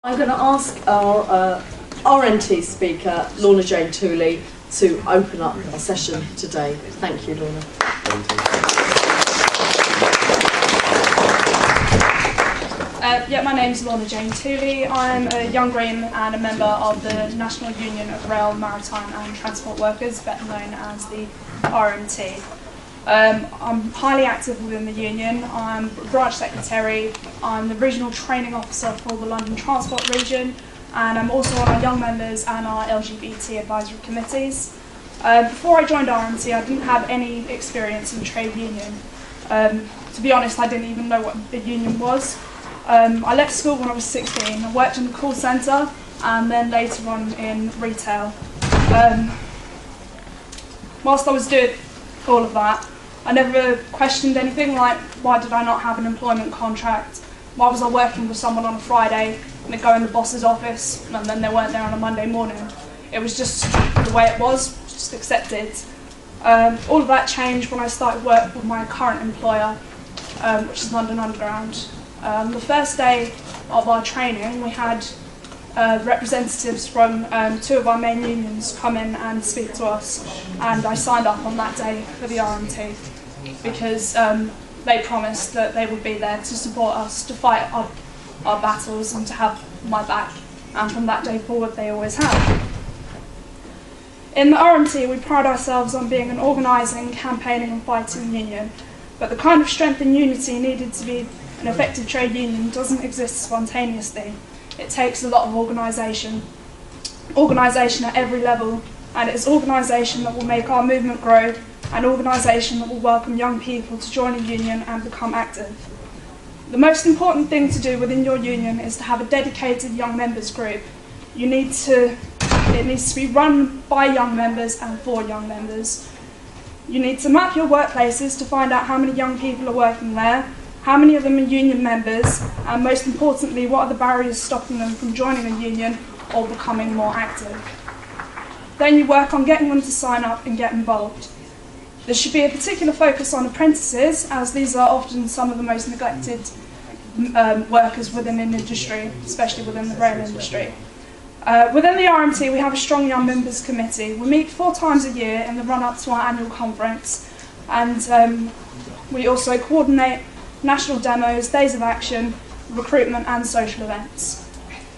I'm going to ask our RNT speaker, Lorna Jane Tooley, to open up our session today. Thank you, Lorna. Yeah, my name's Lorna Jane Tooley. I'm a Young Green and a member of the National Union of Rail, Maritime and Transport Workers, better known as the RMT. I'm highly active within the union. I'm branch secretary, I'm the regional training officer for the London Transport region, and I'm also on our young members and our LGBT advisory committees. Before I joined RMT, I didn't have any experience in trade union. To be honest, I didn't even know what a union was. I left school when I was 16. I worked in the call centre and then later on in retail. Whilst I was doing all of that, I never questioned anything like, why did I not have an employment contract? Why was I working with someone on a Friday and they go in the boss's office and then they weren't there on a Monday morning? It was just the way it was, just accepted. All of that changed when I started work with my current employer, which is London Underground. The first day of our training, we had representatives from two of our main unions come in and speak to us, and I signed up on that day for the RMT because they promised that they would be there to support us, to fight our battles and to have my back, and from that day forward they always have. In the RMT, we pride ourselves on being an organising, campaigning and fighting union, but the kind of strength and unity needed to be an effective trade union doesn't exist spontaneously. It takes a lot of organisation at every level, and it's organisation that will make our movement grow, and organisation that will welcome young people to join a union and become active. The most important thing to do within your union is to have a dedicated young members group. It needs to be run by young members and for young members. You need to map your workplaces to find out how many young people are working there, how many of them are union members, and most importantly, what are the barriers stopping them from joining a union or becoming more active. Then you work on getting them to sign up and get involved. There should be a particular focus on apprentices, as these are often some of the most neglected workers within an industry, especially within the rail industry. Within the RMT, we have a strong young members committee. We meet 4 times a year in the run-up to our annual conference, and we also coordinate national demos, days of action, recruitment and social events.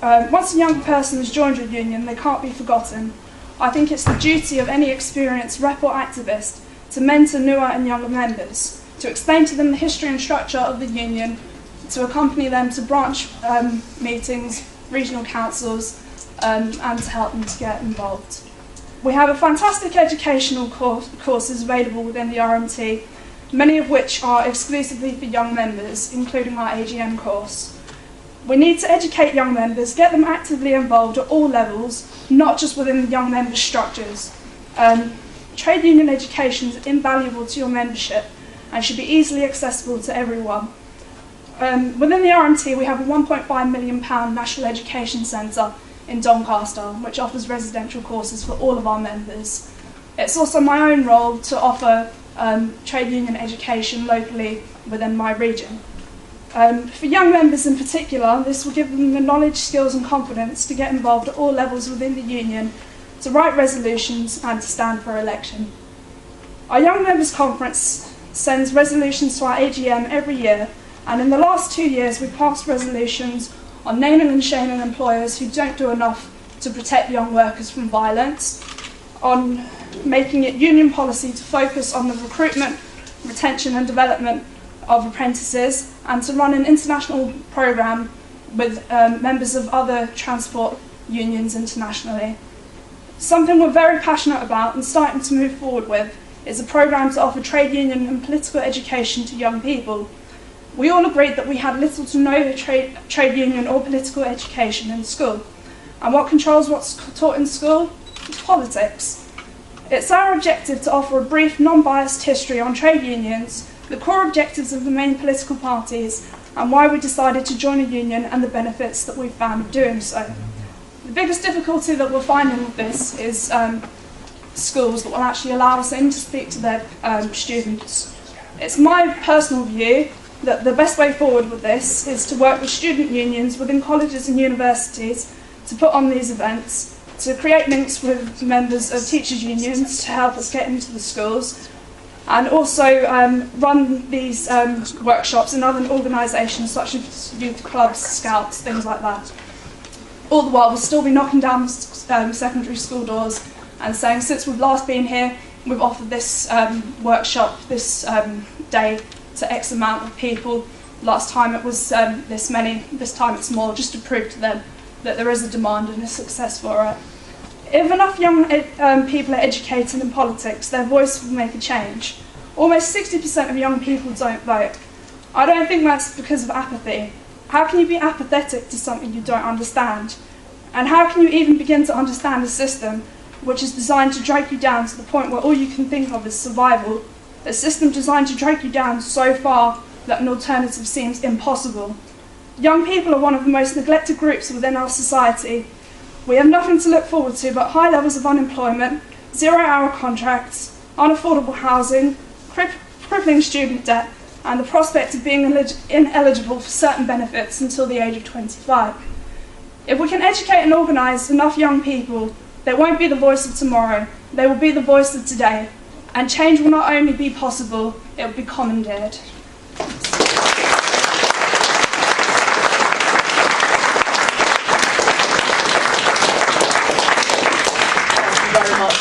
Once a young person has joined your union, they can't be forgotten. I think it's the duty of any experienced rep or activist to mentor newer and younger members, to explain to them the history and structure of the union, to accompany them to branch meetings, regional councils, and to help them to get involved. We have a fantastic educational courses available within the RMT, many of which are exclusively for young members, including our AGM course. We need to educate young members, get them actively involved at all levels, not just within the young member structures. Trade union education is invaluable to your membership and should be easily accessible to everyone. Within the RMT, we have a £1.5 million National Education Centre in Doncaster, which offers residential courses for all of our members. It's also my own role to offer trade union education locally within my region. For young members in particular, this will give them the knowledge, skills and confidence to get involved at all levels within the union, to write resolutions and to stand for election. Our Young Members Conference sends resolutions to our AGM every year, and in the last 2 years we've passed resolutions on naming and shaming employers who don't do enough to protect young workers from violence, on making it union policy to focus on the recruitment, retention and development of apprentices, and to run an international programme with members of other transport unions internationally. Something we're very passionate about and starting to move forward with is a programme to offer trade union and political education to young people. We all agreed that we had little to no trade union or political education in school, and what controls what's taught in school is politics. It's our objective to offer a brief, non-biased history on trade unions, the core objectives of the main political parties, and why we decided to join a union and the benefits that we've found of doing so. The biggest difficulty that we're finding with this is schools that will actually allow us in to speak to their students. It's my personal view that the best way forward with this is to work with student unions within colleges and universities to put on these events, to create links with members of teachers' unions to help us get into the schools, and also run these workshops in other organisations such as youth clubs, scouts, things like that. All the while, we'll still be knocking down secondary school doors and saying, since we've last been here, we've offered this workshop, this day, to X amount of people. Last time it was this many, this time it's more, just to prove to them that there is a demand and a success for it. If enough young people are educated in politics, their voice will make a change. Almost 60% of young people don't vote. I don't think that's because of apathy. How can you be apathetic to something you don't understand? And how can you even begin to understand a system which is designed to drag you down to the point where all you can think of is survival? A system designed to drag you down so far that an alternative seems impossible. Young people are one of the most neglected groups within our society. We have nothing to look forward to but high levels of unemployment, 0-hour contracts, unaffordable housing, crippling student debt, and the prospect of being ineligible for certain benefits until the age of 25. If we can educate and organise enough young people, they won't be the voice of tomorrow, they will be the voice of today. And change will not only be possible, it will be commandeered.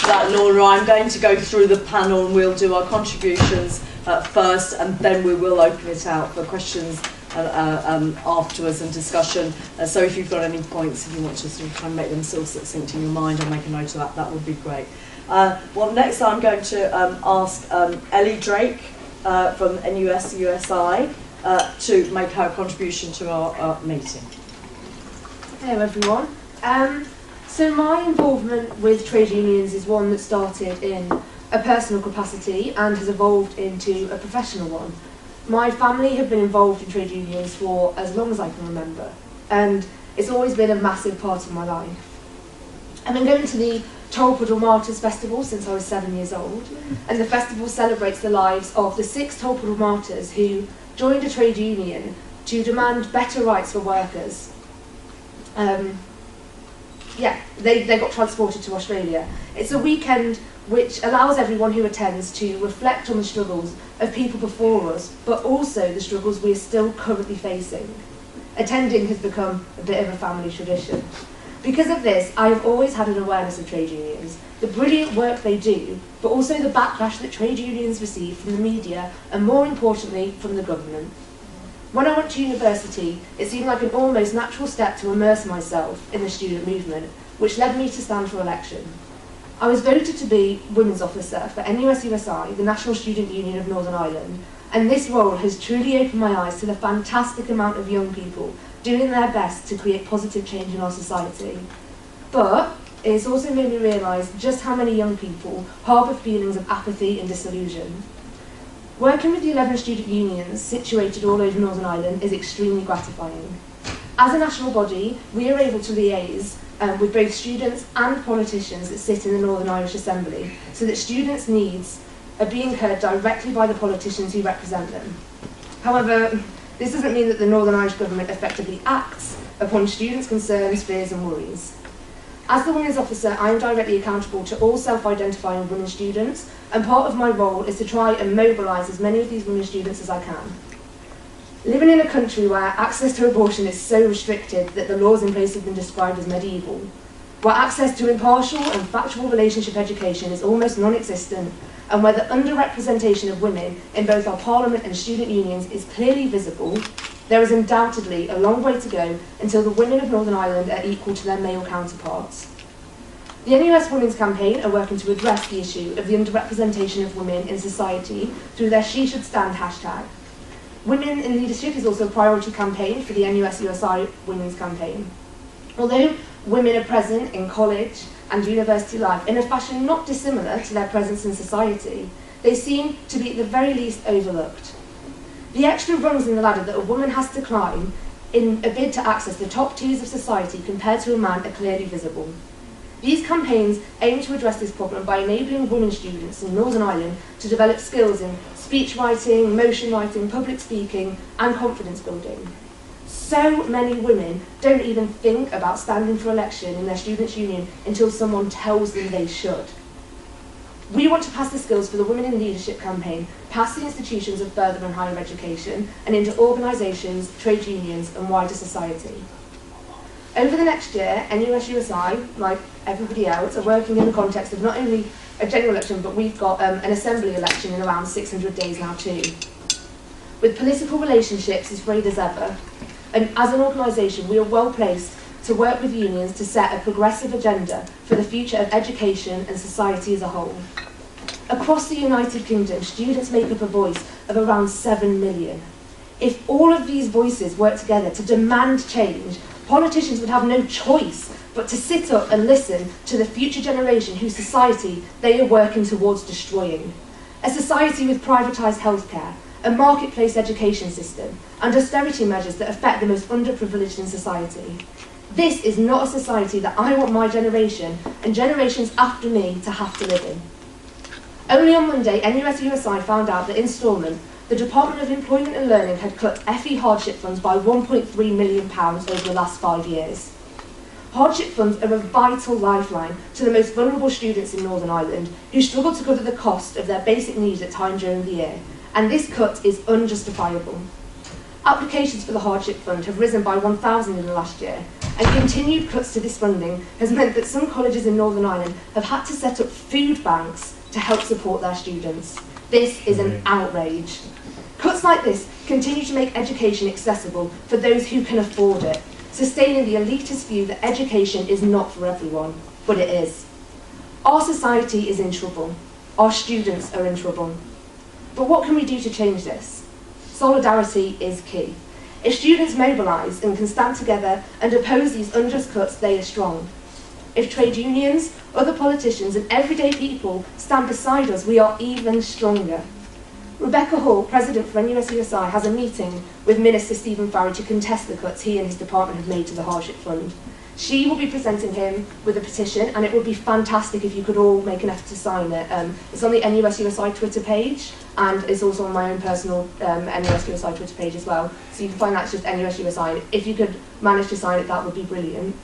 That, Lorna. I'm going to go through the panel and we'll do our contributions first, and then we will open it out for questions afterwards and discussion. So if you've got any points, if you want to sort of try and make them sort of succinct in your mind, I'll make a note of that. That would be great. Well, next I'm going to ask Ellie Drake from NUS-USI to make her contribution to our meeting. Hello everyone. So my involvement with trade unions is one that started in a personal capacity and has evolved into a professional one. My family have been involved in trade unions for as long as I can remember, and it's always been a massive part of my life. I've been going to the Tolpuddle Martyrs Festival since I was 7 years old, and the festival celebrates the lives of the 6 Tolpuddle martyrs who joined a trade union to demand better rights for workers. They got transported to Australia. It's a weekend which allows everyone who attends to reflect on the struggles of people before us, but also the struggles we are still currently facing. Attending has become a bit of a family tradition. Because of this, I have always had an awareness of trade unions, the brilliant work they do, but also the backlash that trade unions receive from the media, and more importantly, from the government. When I went to university, it seemed like an almost natural step to immerse myself in the student movement, which led me to stand for election. I was voted to be Women's Officer for NUS-USI, the National Student Union of Northern Ireland, and this role has truly opened my eyes to the fantastic amount of young people doing their best to create positive change in our society. But it's also made me realise just how many young people harbour feelings of apathy and disillusion. Working with the 11 student unions situated all over Northern Ireland is extremely gratifying. As a national body, we are able to liaise with both students and politicians that sit in the Northern Irish Assembly, so that students' needs are being heard directly by the politicians who represent them. However, this doesn't mean that the Northern Irish Government effectively acts upon students' concerns, fears and worries. As the Women's Officer, I am directly accountable to all self-identifying women students, and part of my role is to try and mobilise as many of these women students as I can. Living in a country where access to abortion is so restricted that the laws in place have been described as medieval, where access to impartial and factual relationship education is almost non-existent, and where the underrepresentation of women in both our Parliament and student unions is clearly visible, there is undoubtedly a long way to go until the women of Northern Ireland are equal to their male counterparts. The NUS Women's Campaign are working to address the issue of the underrepresentation of women in society through their She Should Stand hashtag. Women in Leadership is also a priority campaign for the NUS-USI Women's Campaign. Although women are present in college and university life in a fashion not dissimilar to their presence in society, they seem to be at the very least overlooked. The extra rungs in the ladder that a woman has to climb in a bid to access the top tiers of society compared to a man are clearly visible. These campaigns aim to address this problem by enabling women students in Northern Ireland to develop skills in speech writing, motion writing, public speaking and confidence building. So many women don't even think about standing for election in their students' union until someone tells them they should. We want to pass the skills for the Women in Leadership campaign past the institutions of further and higher education and into organisations, trade unions and wider society. Over the next year, NUS-USI, like everybody else, are working in the context of not only a general election, but we've got an assembly election in around 600 days now too. With political relationships as frayed as ever, and as an organisation, we are well placed to work with unions to set a progressive agenda for the future of education and society as a whole. Across the United Kingdom, students make up a voice of around 7 million. If all of these voices work together to demand change, politicians would have no choice but to sit up and listen to the future generation whose society they are working towards destroying. A society with privatised healthcare, a marketplace education system, and austerity measures that affect the most underprivileged in society. This is not a society that I want my generation and generations after me to have to live in. Only on Monday, NUS-USI found out that in Stormont, the Department of Employment and Learning had cut FE hardship funds by £1.3 million over the last 5 years. Hardship funds are a vital lifeline to the most vulnerable students in Northern Ireland who struggle to cover the cost of their basic needs at times during the year, and this cut is unjustifiable. Applications for the hardship fund have risen by 1,000 in the last year, and continued cuts to this funding has meant that some colleges in Northern Ireland have had to set up food banks to help support their students. This is an outrage. Cuts like this continue to make education accessible for those who can afford it, sustaining the elitist view that education is not for everyone, but it is. Our society is in trouble. Our students are in trouble. But what can we do to change this? Solidarity is key. If students mobilise and can stand together and oppose these unjust cuts, they are strong. If trade unions, other politicians and everyday people stand beside us, we are even stronger. Rebecca Hall, President for NUS-USI, has a meeting with Minister Stephen Farry to contest the cuts he and his department have made to the hardship fund. She will be presenting him with a petition, and it would be fantastic if you could all make an effort to sign it. It's on the NUS-USI Twitter page, and it's also on my own personal NUS-USI Twitter page as well. So you can find that just NUS-USI. If you could manage to sign it, that would be brilliant.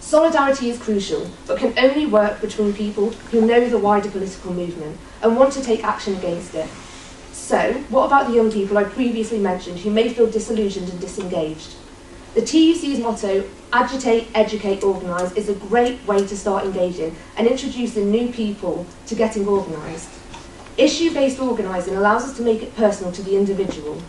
Solidarity is crucial, but can only work between people who know the wider political movement and want to take action against it. So, what about the young people I previously mentioned who may feel disillusioned and disengaged? The TUC's motto, agitate, educate, organise, is a great way to start engaging and introducing new people to getting organised. Issue-based organising allows us to make it personal to the individual.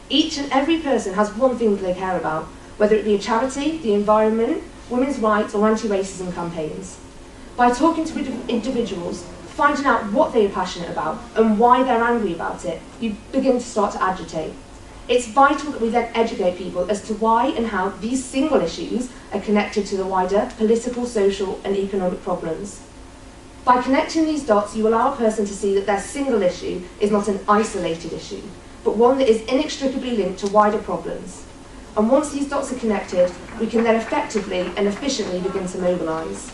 Each and every person has one thing that they care about, whether it be a charity, the environment, women's rights or anti-racism campaigns. By talking to individuals, finding out what they are passionate about and why they're angry about it, you begin to start to agitate. It's vital that we then educate people as to why and how these single issues are connected to the wider political, social and economic problems. By connecting these dots, you allow a person to see that their single issue is not an isolated issue, but one that is inextricably linked to wider problems. And once these dots are connected, we can then effectively and efficiently begin to mobilise.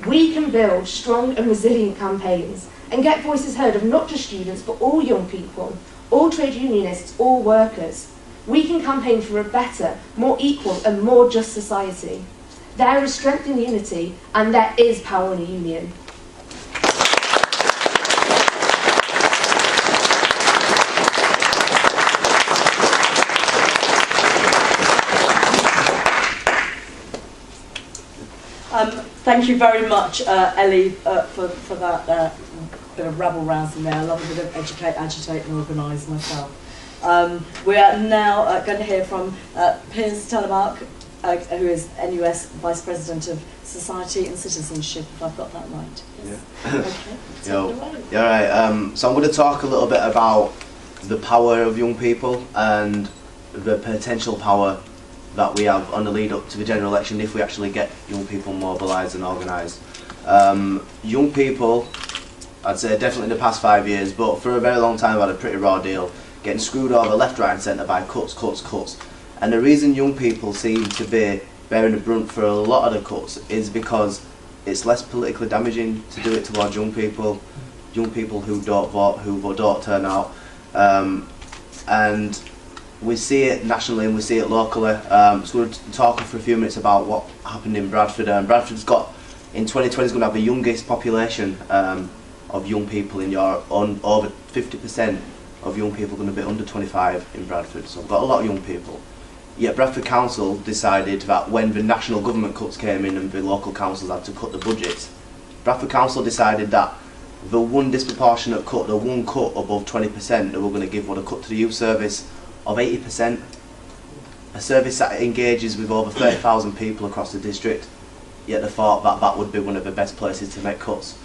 We can build strong and resilient campaigns and get voices heard of not just students, but all young people, all trade unionists, all workers. We can campaign for a better, more equal and more just society. There is strength in unity and there is power in a union. Thank you very much, Ellie, for that bit of rabble-rousing there. I love a bit of educate, agitate and organise myself. We are now going to hear from Piers Telemaque, who is NUS Vice President of Society and Citizenship, if I've got that right. Yes. Yeah. Okay. Yeah, right. So I'm going to talk a little bit about the power of young people and the potential power that we have on the lead up to the general election if we actually get young people mobilised and organised. Young people, I'd say definitely in the past 5 years, but for a very long time I've had a pretty raw deal, getting screwed over left, right and centre by cuts. And the reason young people seem to be bearing the brunt for a lot of the cuts is because it's less politically damaging to do it towards young people who don't vote, who don't turn out, and we see it nationally and we see it locally. So we're talking for a few minutes about what happened in Bradford, and Bradford's got, in 2020, is going to have the youngest population of young people in Europe. Over 50% of young people are going to be under 25 in Bradford, so we've got a lot of young people. Yet Bradford Council decided that when the national government cuts came in and the local councils had to cut the budgets, Bradford Council decided that the one disproportionate cut, the one cut above 20%, they were going to give what a cut to the youth service of 80%. A service that engages with over 30,000 people across the district, yet they thought that that would be one of the best places to make cuts.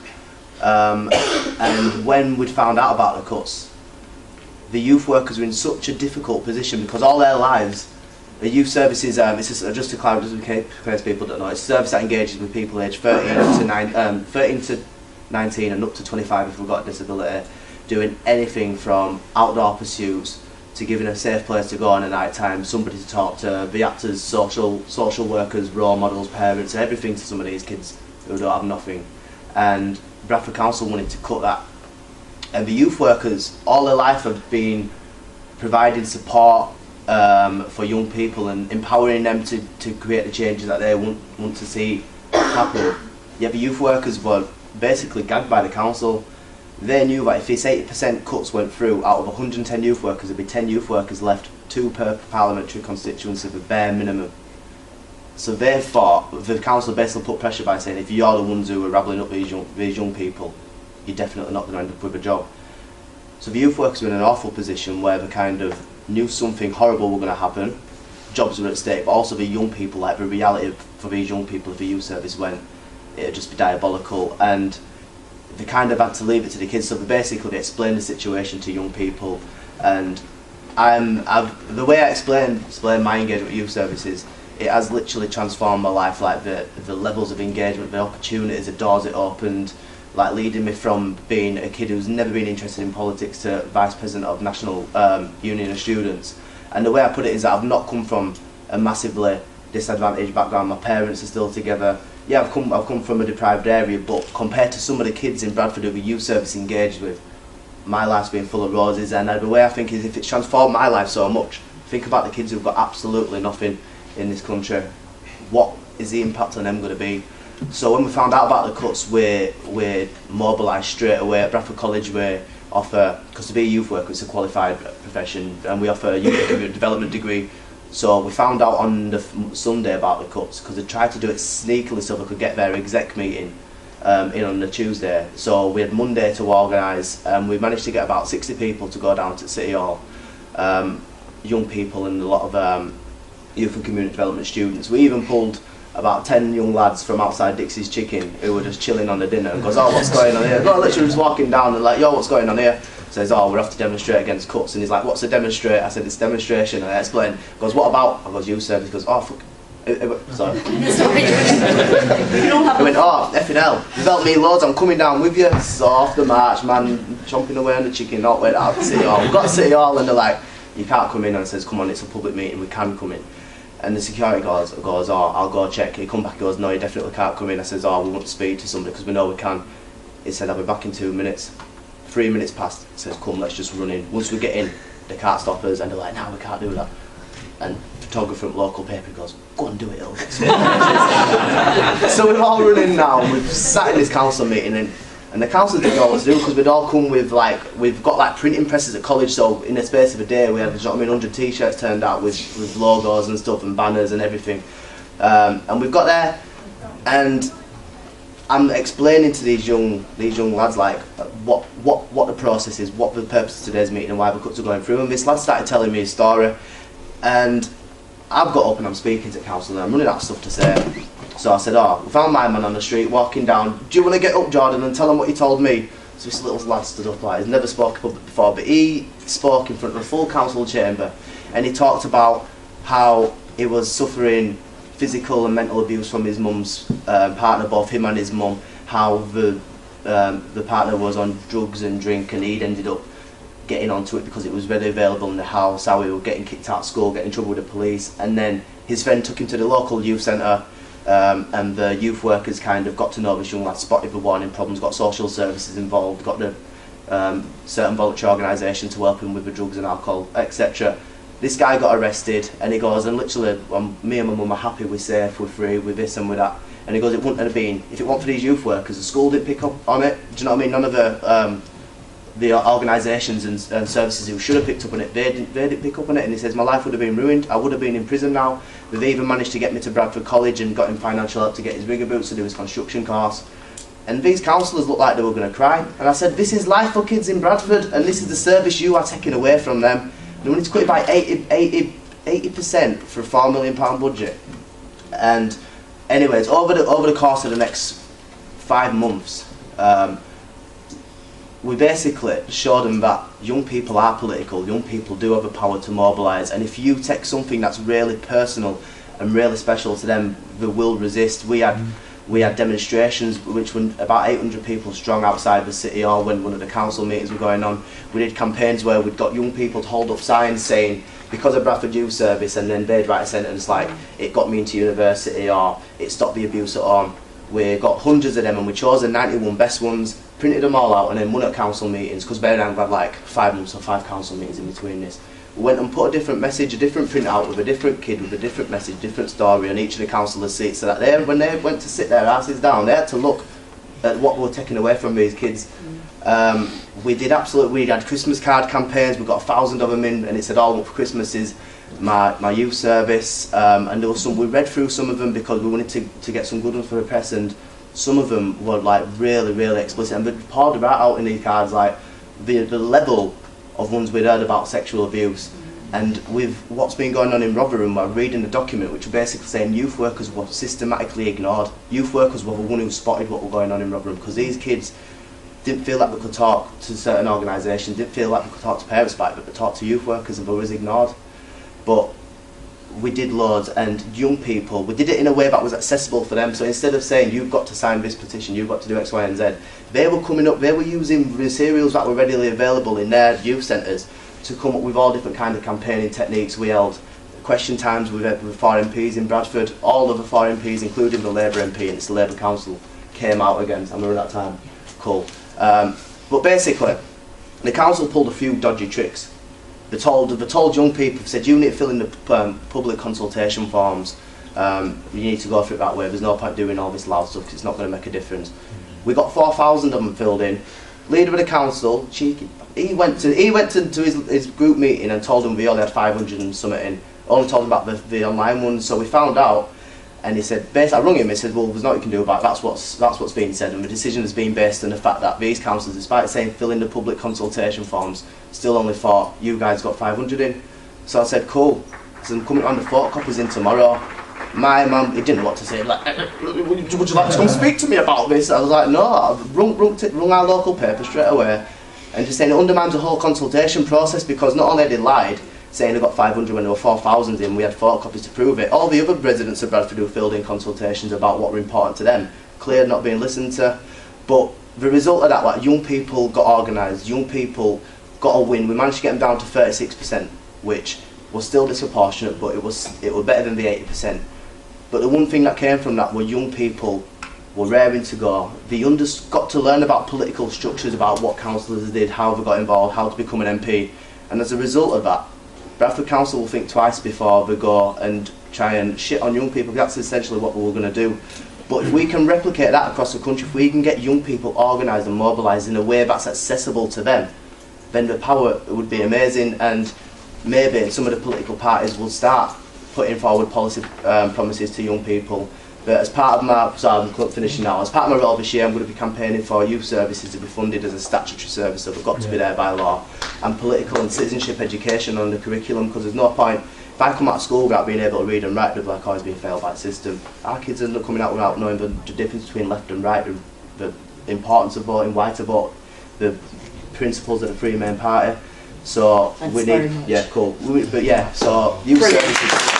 And when we'd found out about the cuts, the youth workers were in such a difficult position because all their lives, the youth services, just to clarify, just in case people don't know, it's a service that engages with people aged 13 to 19 and up to 25 if we've got a disability, doing anything from outdoor pursuits to giving a safe place to go on at night time, somebody to talk to, the actors, social workers, role models, parents, everything to some of these kids who don't have nothing. And Bradford Council wanted to cut that. And the youth workers all their life have been providing support for young people and empowering them to create the changes that they want to see happen. Yet the youth workers were basically gagged by the council. They knew that if this 80% cuts went through, out of 110 youth workers, there'd be 10 youth workers left, 2 per parliamentary constituency, the bare minimum. So they thought, the council basically put pressure by saying, if you're the ones who are rabbling up these young people, you're definitely not going to end up with a job. So the youth workers were in an awful position where they kind of knew something horrible were going to happen, jobs were at stake, but also the young people, like the reality for these young people if the youth service went, it'd just be diabolical. And they kind of had to leave it to the kids, so they basically explained the situation to young people. And the way I explain my engagement with youth services, it has literally transformed my life. Like the levels of engagement, the opportunities, the doors it opened, like leading me from being a kid who's never been interested in politics to vice president of National Union of Students. And the way I put it is that I've not come from a massively disadvantaged background. My parents are still together. Yeah, I've come from a deprived area, but compared to some of the kids in Bradford who the youth service engaged with, my life's been full of roses. And the way I think is, if it's transformed my life so much, think about the kids who've got absolutely nothing in this country. What is the impact on them going to be? So when we found out about the cuts, we're mobilised straight away. At Bradford College we offer, because to be a youth worker it's a qualified profession, and we offer a youth development degree. So we found out on the Sunday about the cuts, because they tried to do it sneakily so they could get their exec meeting in on the Tuesday. So we had Monday to organise, and we managed to get about 60 people to go down to City Hall, young people and a lot of youth and community development students. We even pulled about 10 young lads from outside Dixie's Chicken who were just chilling on the dinner and goes, oh, what's going on here? No, literally just walking down and like, yo, what's going on here? Says, oh, we're off to demonstrate against cuts. And he's like, what's a demonstrate? I said, it's demonstration. And I explained. He goes, what about? I goes, youth service. He goes, oh, fuck. Sorry. He went, oh, effing hell. You've helped me loads, I'm coming down with you. So off the march, man, chomping away on the chicken, not went out to City Hall. We got to City Hall and they're like, you can't come in. And says, come on, it's a public meeting, we can come in. And the security guard goes, oh, I'll go check. He come back, he goes, no, you definitely can't come in. I says, oh, we want to speak to somebody because we know we can. He said, I'll be back in 2 minutes. 3 minutes passed. He says, come, let's just run in. Once we get in, they can't stop us. And they're like, no, we can't do that. And photographer from local paper goes, go on, do it, it'll get sorted. So we're all running now, and we've sat in this council meeting, and the council didn't know what to do because we'd all come with we've got printing presses at college, so in the space of a day we had, 100 t-shirts turned out with logos and stuff and banners and everything. And we've got there, and I'm explaining to these young lads what the process is, what the purpose of today's meeting and why the cuts are going through. And this lad started telling me a story, and I've got up and I'm speaking to council and I'm running out of stuff to say. So I said, oh, we found my man on the street walking down. Do you want to get up, Jordan, and tell him what he told me? So this little lad stood up, he's never spoken in public before, but he spoke in front of a full council chamber, and he talked about how he was suffering physical and mental abuse from his mum's partner, both him and his mum, how the partner was on drugs and drink, and he'd ended up getting onto it because it was readily available in the house, how he was getting kicked out of school, getting in trouble with the police, and then his friend took him to the local youth centre, and the youth workers kind of got to know this young lad, spotted the warning problems, got social services involved, got the certain voluntary organisation to help him with the drugs and alcohol, etc. This guy got arrested, and he goes, and literally, me and my mum are happy, we're safe, we're free, with this and with that. And he goes, it wouldn't have been, if it weren't for these youth workers, the school didn't pick up on it. Do you know what I mean? None of the organisations and services who should have picked up on it, they didn't pick up on it. And he says, my life would have been ruined, I would have been in prison now. They've even managed to get me to Bradford College and got him financial help to get his rigger boots to do his construction course. And these counsellors looked like they were going to cry. And I said, this is life for kids in Bradford, and this is the service you are taking away from them. And we need to cut it by 80% for a £4 million budget. And anyways, over the course of the next 5 months, we basically showed them that young people are political, young people do have the power to mobilise, and if you take something that's really personal and really special to them, they will resist. We had demonstrations which were about 800 people strong outside the city hall when one of the council meetings were going on. We did campaigns where we'd got young people to hold up signs saying, because of Bradford Youth Service, and then they'd write a sentence like, it got me into university, or it stopped the abuse at home. We got hundreds of them, and we chose the 91 best ones, printed them all out, and then won at council meetings, because Birmingham had like 5 months or 5 council meetings in between this. We went and put a different message, a different print out with a different kid, with a different message, different story on each of the councillors' seats, so that when they went to sit their asses down, they had to look at what we were taking away from these kids. We had Christmas card campaigns, we got 1,000 of them in, and it said all I want for Christmas is my youth some, and there was some, we read through some of them because we wanted to get some good ones for the press, and some of them were like really, really explicit, and we poured right out in these cards, like the level of ones we'd heard about sexual abuse. And with what's been going on in Rotherham, we're reading the document which were basically saying youth workers were systematically ignored. Youth workers were the one who spotted what was going on in Rotherham, because these kids didn't feel like they could talk to certain organisations, didn't feel like they could talk to parents about it, but they talked to youth workers and they was ignored. But we did loads, and young people, we did it in a way that was accessible for them. So instead of saying you've got to sign this petition, you've got to do X, Y and Z, they were coming up, they were using materials that were readily available in their youth centres to come up with all different kind of campaigning techniques. We held question times with 4 MPs in Bradford. All of the 4 MPs, including the Labour MP and it's the Labour Council, came out again. I remember that time. Cool. But basically, the council pulled a few dodgy tricks. They told young people, said you need to fill in the public consultation forms. You need to go through it that way. There's no point doing all this loud stuff because it's not going to make a difference. We got 4,000 of them filled in. Leader of the council, cheeky, he went to his group meeting and told them we only had 500 and something in. Only told them about the online ones. So we found out, and he said, basically, I rung him. He said, well, there's nothing you can do about it. That's what's being said, and the decision has been based on the fact that these councils, despite saying fill in the public consultation forms, still only thought you guys got 500 in. So I said, cool. So I'm coming on the photocopies in tomorrow. My mum, he didn't know what to say. Like, would you like to come speak to me about this? I was like, no. I rung our local paper straight away, and just saying it undermines the whole consultation process, because not only had they lied, saying they got 500 when there were 4,000 in, we had photocopies to prove it. All the other residents of Bradford who filled in consultations about what were important to them, clear not being listened to. But the result of that, like, young people got organised, young people got a win. We managed to get them down to 36%, which was still disproportionate, but it was better than the 80%. But the one thing that came from that were young people were raring to go. They got to learn about political structures, about what councillors did, how they got involved, how to become an MP. And as a result of that, Bradford Council will think twice before they go and try and shit on young people, because that's essentially what we were going to do. But if we can replicate that across the country, if we can get young people organised and mobilised in a way that's accessible to them, then the power would be amazing, and maybe some of the political parties will start putting forward policy promises to young people. But as part of my, so I'm finishing now, as part of my role this year, I'm going to be campaigning for youth services to be funded as a statutory service, so they've got to be there by law, and political and citizenship education on the curriculum, because there's no point, if I come out of school without being able to read and write, they're like always being failed by the system. Our kids end up coming out without knowing the difference between left and right, the importance of voting, why to vote, the principles of the Free Main Party. So Thanks we very need, much. yeah, cool. But yeah, so youth services.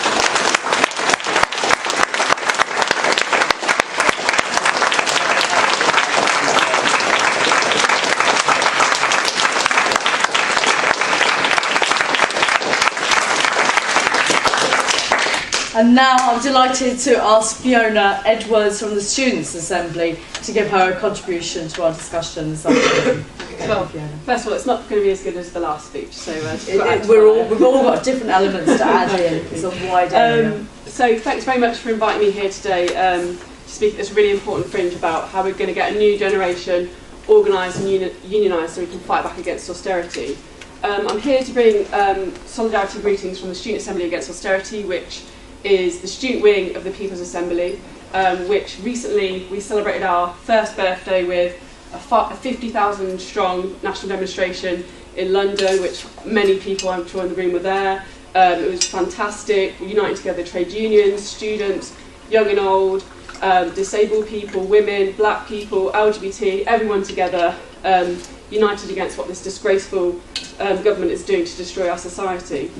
And now I'm delighted to ask Fiona Edwards from the Students' Assembly to give her a contribution to our discussion this afternoon. Well, first of all, it's not going to be as good as the last speech, so we've all got different elements to add in. It's a wide area. So thanks very much for inviting me here today to speak at this really important fringe about how we're going to get a new generation organised and unionised so we can fight back against austerity. I'm here to bring solidarity greetings from the Student Assembly Against Austerity, which is the student wing of the People's Assembly, which recently we celebrated our first birthday with a 50,000 strong national demonstration in London, which many people I'm sure in the room were there. It was fantastic. We united together trade unions, students, young and old, disabled people, women, black people, LGBT, everyone together, united against what this disgraceful government is doing to destroy our society.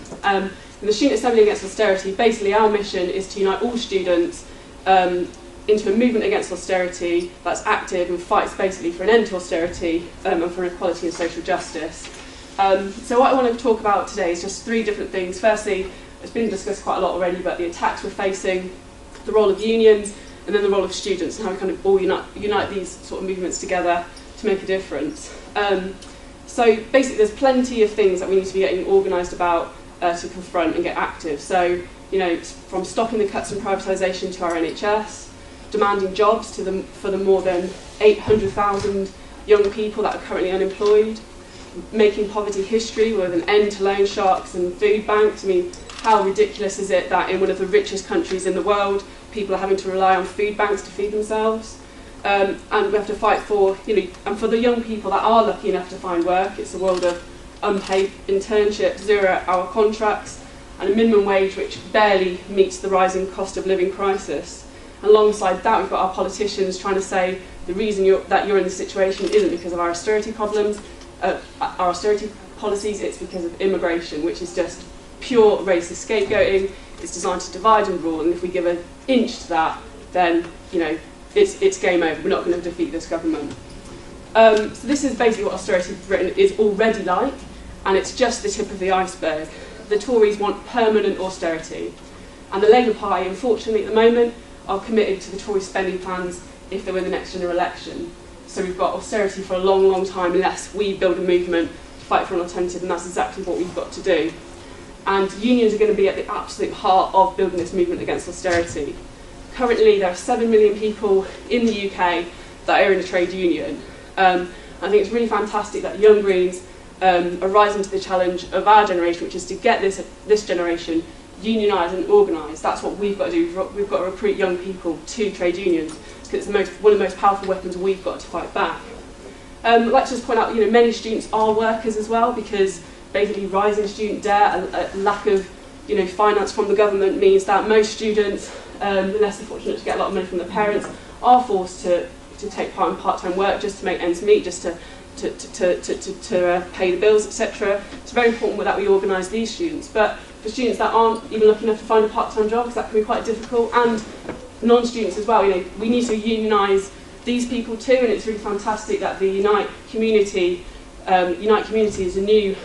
In the Student Assembly Against Austerity, basically our mission is to unite all students into a movement against austerity that's active and fights basically for an end to austerity and for equality and social justice. So what I want to talk about today is just three different things. Firstly, it's been discussed quite a lot already, but the attacks we're facing, the role of unions, and then the role of students, and how we kind of all unite these sort of movements together to make a difference. So basically there's plenty of things that we need to be getting organised about to confront and get active. So, you know, from stopping the cuts and privatisation to our NHS, demanding jobs for the more than 800,000 young people that are currently unemployed, making poverty history with an end to loan sharks and food banks. I mean, how ridiculous is it that in one of the richest countries in the world, people are having to rely on food banks to feed themselves? And we have to fight for, you know, and for the young people that are lucky enough to find work, it's a world of unpaid internships, 0-hour contracts, and a minimum wage which barely meets the rising cost of living crisis. Alongside that, we've got our politicians trying to say the reason that you're in this situation isn't because of our austerity problems, our austerity policies, it's because of immigration, which is just pure racist scapegoating. It's designed to divide and rule, and if we give an inch to that, then, you know, it's game over. We're not going to defeat this government. So this is basically what austerity Britain is already like, and it's just the tip of the iceberg. The Tories want permanent austerity, and the Labour Party, unfortunately at the moment, are committed to the Tory spending plans if they win the next general election. So we've got austerity for a long, long time unless we build a movement to fight for an alternative, and that's exactly what we've got to do. And unions are going to be at the absolute heart of building this movement against austerity. Currently, there are 7 million people in the UK that are in a trade union. I think it's really fantastic that Young Greens are rising to the challenge of our generation, which is to get this generation unionised and organised. That's what we've got to do. We've got to recruit young people to trade unions, because it's one of the most powerful weapons we've got to fight back. I'd like to just point out, you know, many students are workers as well, because basically rising student debt and a lack of, you know, finance from the government means that most students, unless they're fortunate to get a lot of money from their parents, are forced to take part in part-time work just to make ends meet, just to pay the bills, etc. It's very important that we organise these students. But for students that aren't even lucky enough to find a part-time job, because that can be quite difficult, and non-students as well, you know, we need to unionise these people too, and it's really fantastic that the Unite Community is a new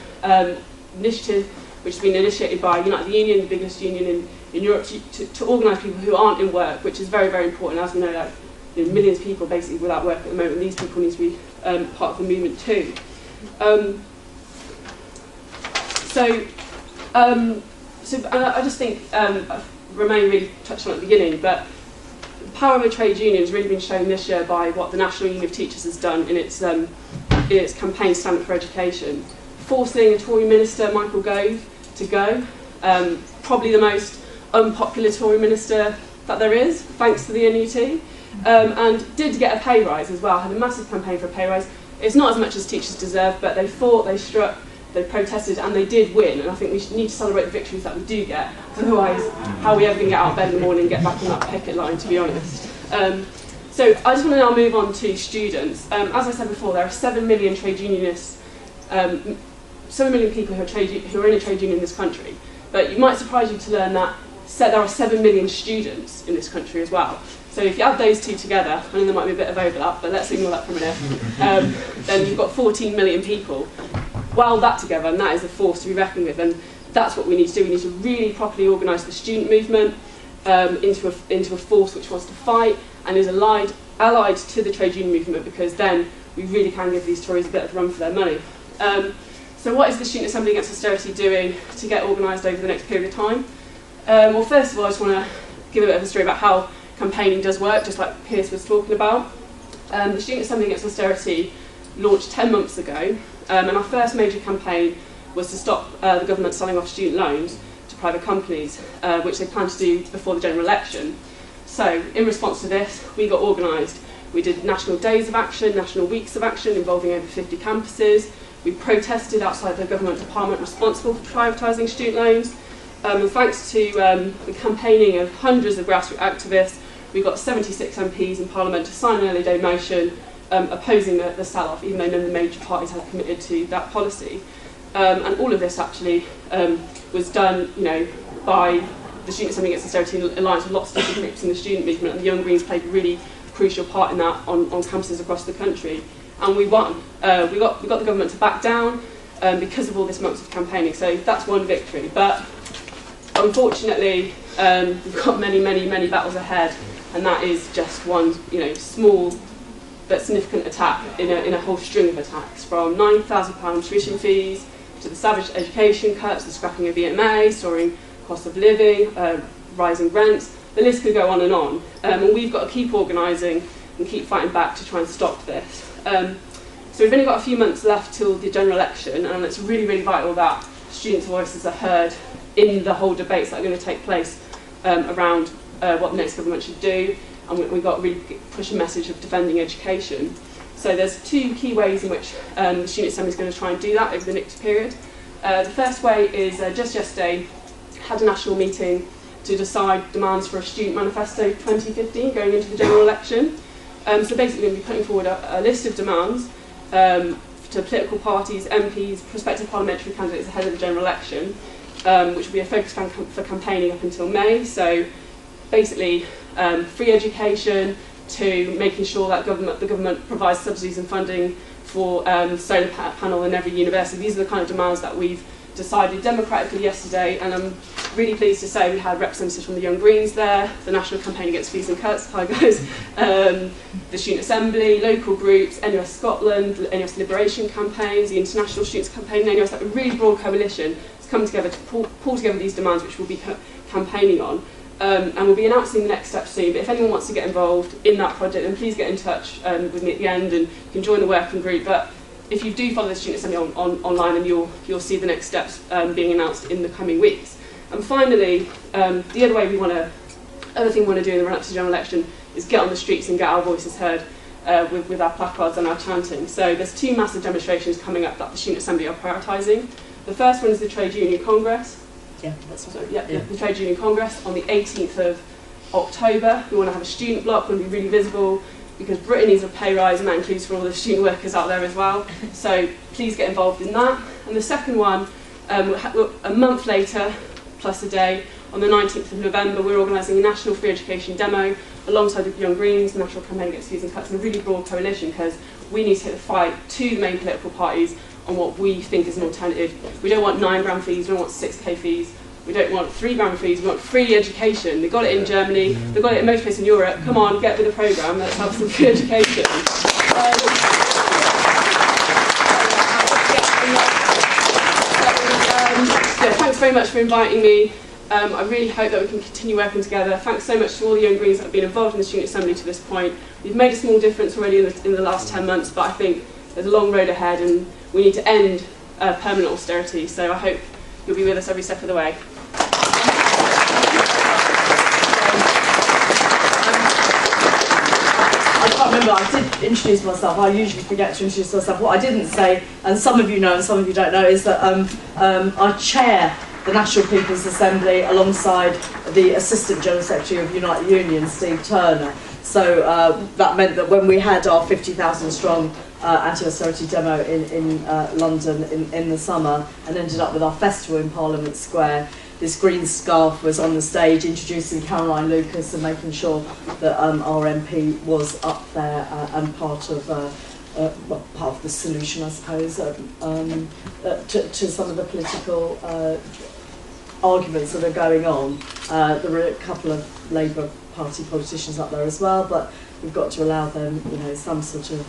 initiative which has been initiated by Unite the Union, the biggest union in Europe, to organise people who aren't in work, which is very, very important. As we know, like, you know, millions of people basically without work at the moment, and these people need to be part of the movement too. I just think Romayne really touched on it at the beginning, but the power of a trade union has really been shown this year by what the National Union of Teachers has done in its campaign Stand Up for Education, forcing a Tory minister, Michael Gove, to go, probably the most unpopular Tory minister that there is, thanks to the NUT, and did get a pay rise as well, had a massive campaign for a pay rise. It's not as much as teachers deserve, but they fought, they struck, they protested, and they did win, and I think we need to celebrate the victories that we do get, otherwise how are we ever going to get out of bed in the morning and get back on that picket line, to be honest. So I just want to now move on to students. As I said before, there are 7 million trade unionists, 7 million people who are in a trade union in this country, but it might surprise you to learn that there are 7 million students in this country as well. So if you add those two together, I know there might be a bit of overlap, but let's ignore that for a minute, then you've got 14 million people. Weld that together, and that is a force to be reckoned with, and that's what we need to do. We need to really properly organise the student movement, into a force which wants to fight and is allied to the trade union movement, because then we really can give these Tories a bit of a run for their money. So what is the Student Assembly Against Austerity doing to get organised over the next period of time? Well, first of all, I just want to give a bit of a story about how campaigning does work, just like Piers was talking about. The Student Assembly Against Austerity launched 10 months ago, and our first major campaign was to stop the government selling off student loans to private companies, which they plan to do before the general election. So, in response to this, we got organised. We did national days of action, national weeks of action involving over 50 campuses. We protested outside the government department responsible for privatising student loans. And thanks to the campaigning of hundreds of grassroots activists, we got 76 MPs in Parliament to sign an early day motion opposing the sell-off, even though none of the major parties had committed to that policy. And all of this actually was done, by the Student Assembly Against Austerity in alliance with lots of different groups in the student movement, and the Young Greens played a really crucial part in that on campuses across the country. And we won. We got the government to back down because of all this months of campaigning. So that's one victory. But unfortunately, we've got many, many, many battles ahead, and that is just one, small but significant attack in a whole string of attacks, from £9,000 tuition fees to the savage education cuts, the scrapping of EMA, soaring cost of living, rising rents. The list could go on, and we've got to keep organising and keep fighting back to try and stop this. So we've only got a few months left till the general election, and it's really, really vital that students' voices are heard in the whole debates that are going to take place around what the next government should do, and we've got to really push a message of defending education. So there's two key ways in which the Student Assembly is going to try and do that over the next period. The first way is just yesterday had a national meeting to decide demands for a student manifesto 2015 going into the general election. So basically we're going to be putting forward a list of demands to political parties, MPs, prospective parliamentary candidates ahead of the general election, which will be a focus for campaigning up until May. So basically free education, to making sure that the government provides subsidies and funding for solar panel in every university. These are the kind of demands that we've decided democratically yesterday, and I'm really pleased to say we had representatives from the Young Greens there, the National Campaign Against Fees and Cuts, hi guys, the Student Assembly, local groups, NUS Scotland, NUS Liberation campaigns, the International Students Campaign, NUS, that a really broad coalition has come together to pull together these demands, which we'll be campaigning on. And we'll be announcing the next step soon, but if anyone wants to get involved in that project, then please get in touch with me at the end, and you can join the working group. But if you do follow the Student Assembly online, then you'll see the next steps being announced in the coming weeks. And finally, the other thing we want to do in the run-up to the general election is get on the streets and get our voices heard with our placards and our chanting. So there's two massive demonstrations coming up that the Student Assembly are prioritising. The first one is the Trade Union Congress. Yeah, that's right. The Trade Union Congress on the 18th of October. We want to have a student block, we want to be really visible, because Britain needs a pay rise, and that includes for all the student workers out there as well. So please get involved in that. And the second one, a month later, plus a day, on the 19th of November, we're organising a national free education demo alongside the Young Greens, the National Campaign Against Fees and Cuts, and a really broad coalition, because we need to hit the fight to the main political parties on what we think is an alternative. We don't want £9 fees, we don't want 6k fees, we don't want £3 fees, we want free education. They've got it in Germany, they've got it in most places in Europe. Come on, get with the programme, let's have some free education. Thanks very much for inviting me. I really hope that we can continue working together. Thanks so much to all the Young Greens that have been involved in the Student Assembly to this point. We've made a small difference already in the last 10 months, but I think there's a long road ahead, and we need to end permanent austerity. So I hope you'll be with us every step of the way. I can't remember, I did introduce myself. I usually forget to introduce myself. What I didn't say, and some of you know and some of you don't know, is that I chair the National People's Assembly alongside the Assistant General Secretary of United Union, Steve Turner. So that meant that when we had our 50,000 strong anti-austerity demo in London in the summer, and ended up with our festival in Parliament Square, this green scarf was on the stage introducing Caroline Lucas and making sure that our MP was up there and part of the solution, I suppose, to some of the political arguments that are going on. There are a couple of Labour Party politicians up there as well, but we've got to allow them, you know, some sort of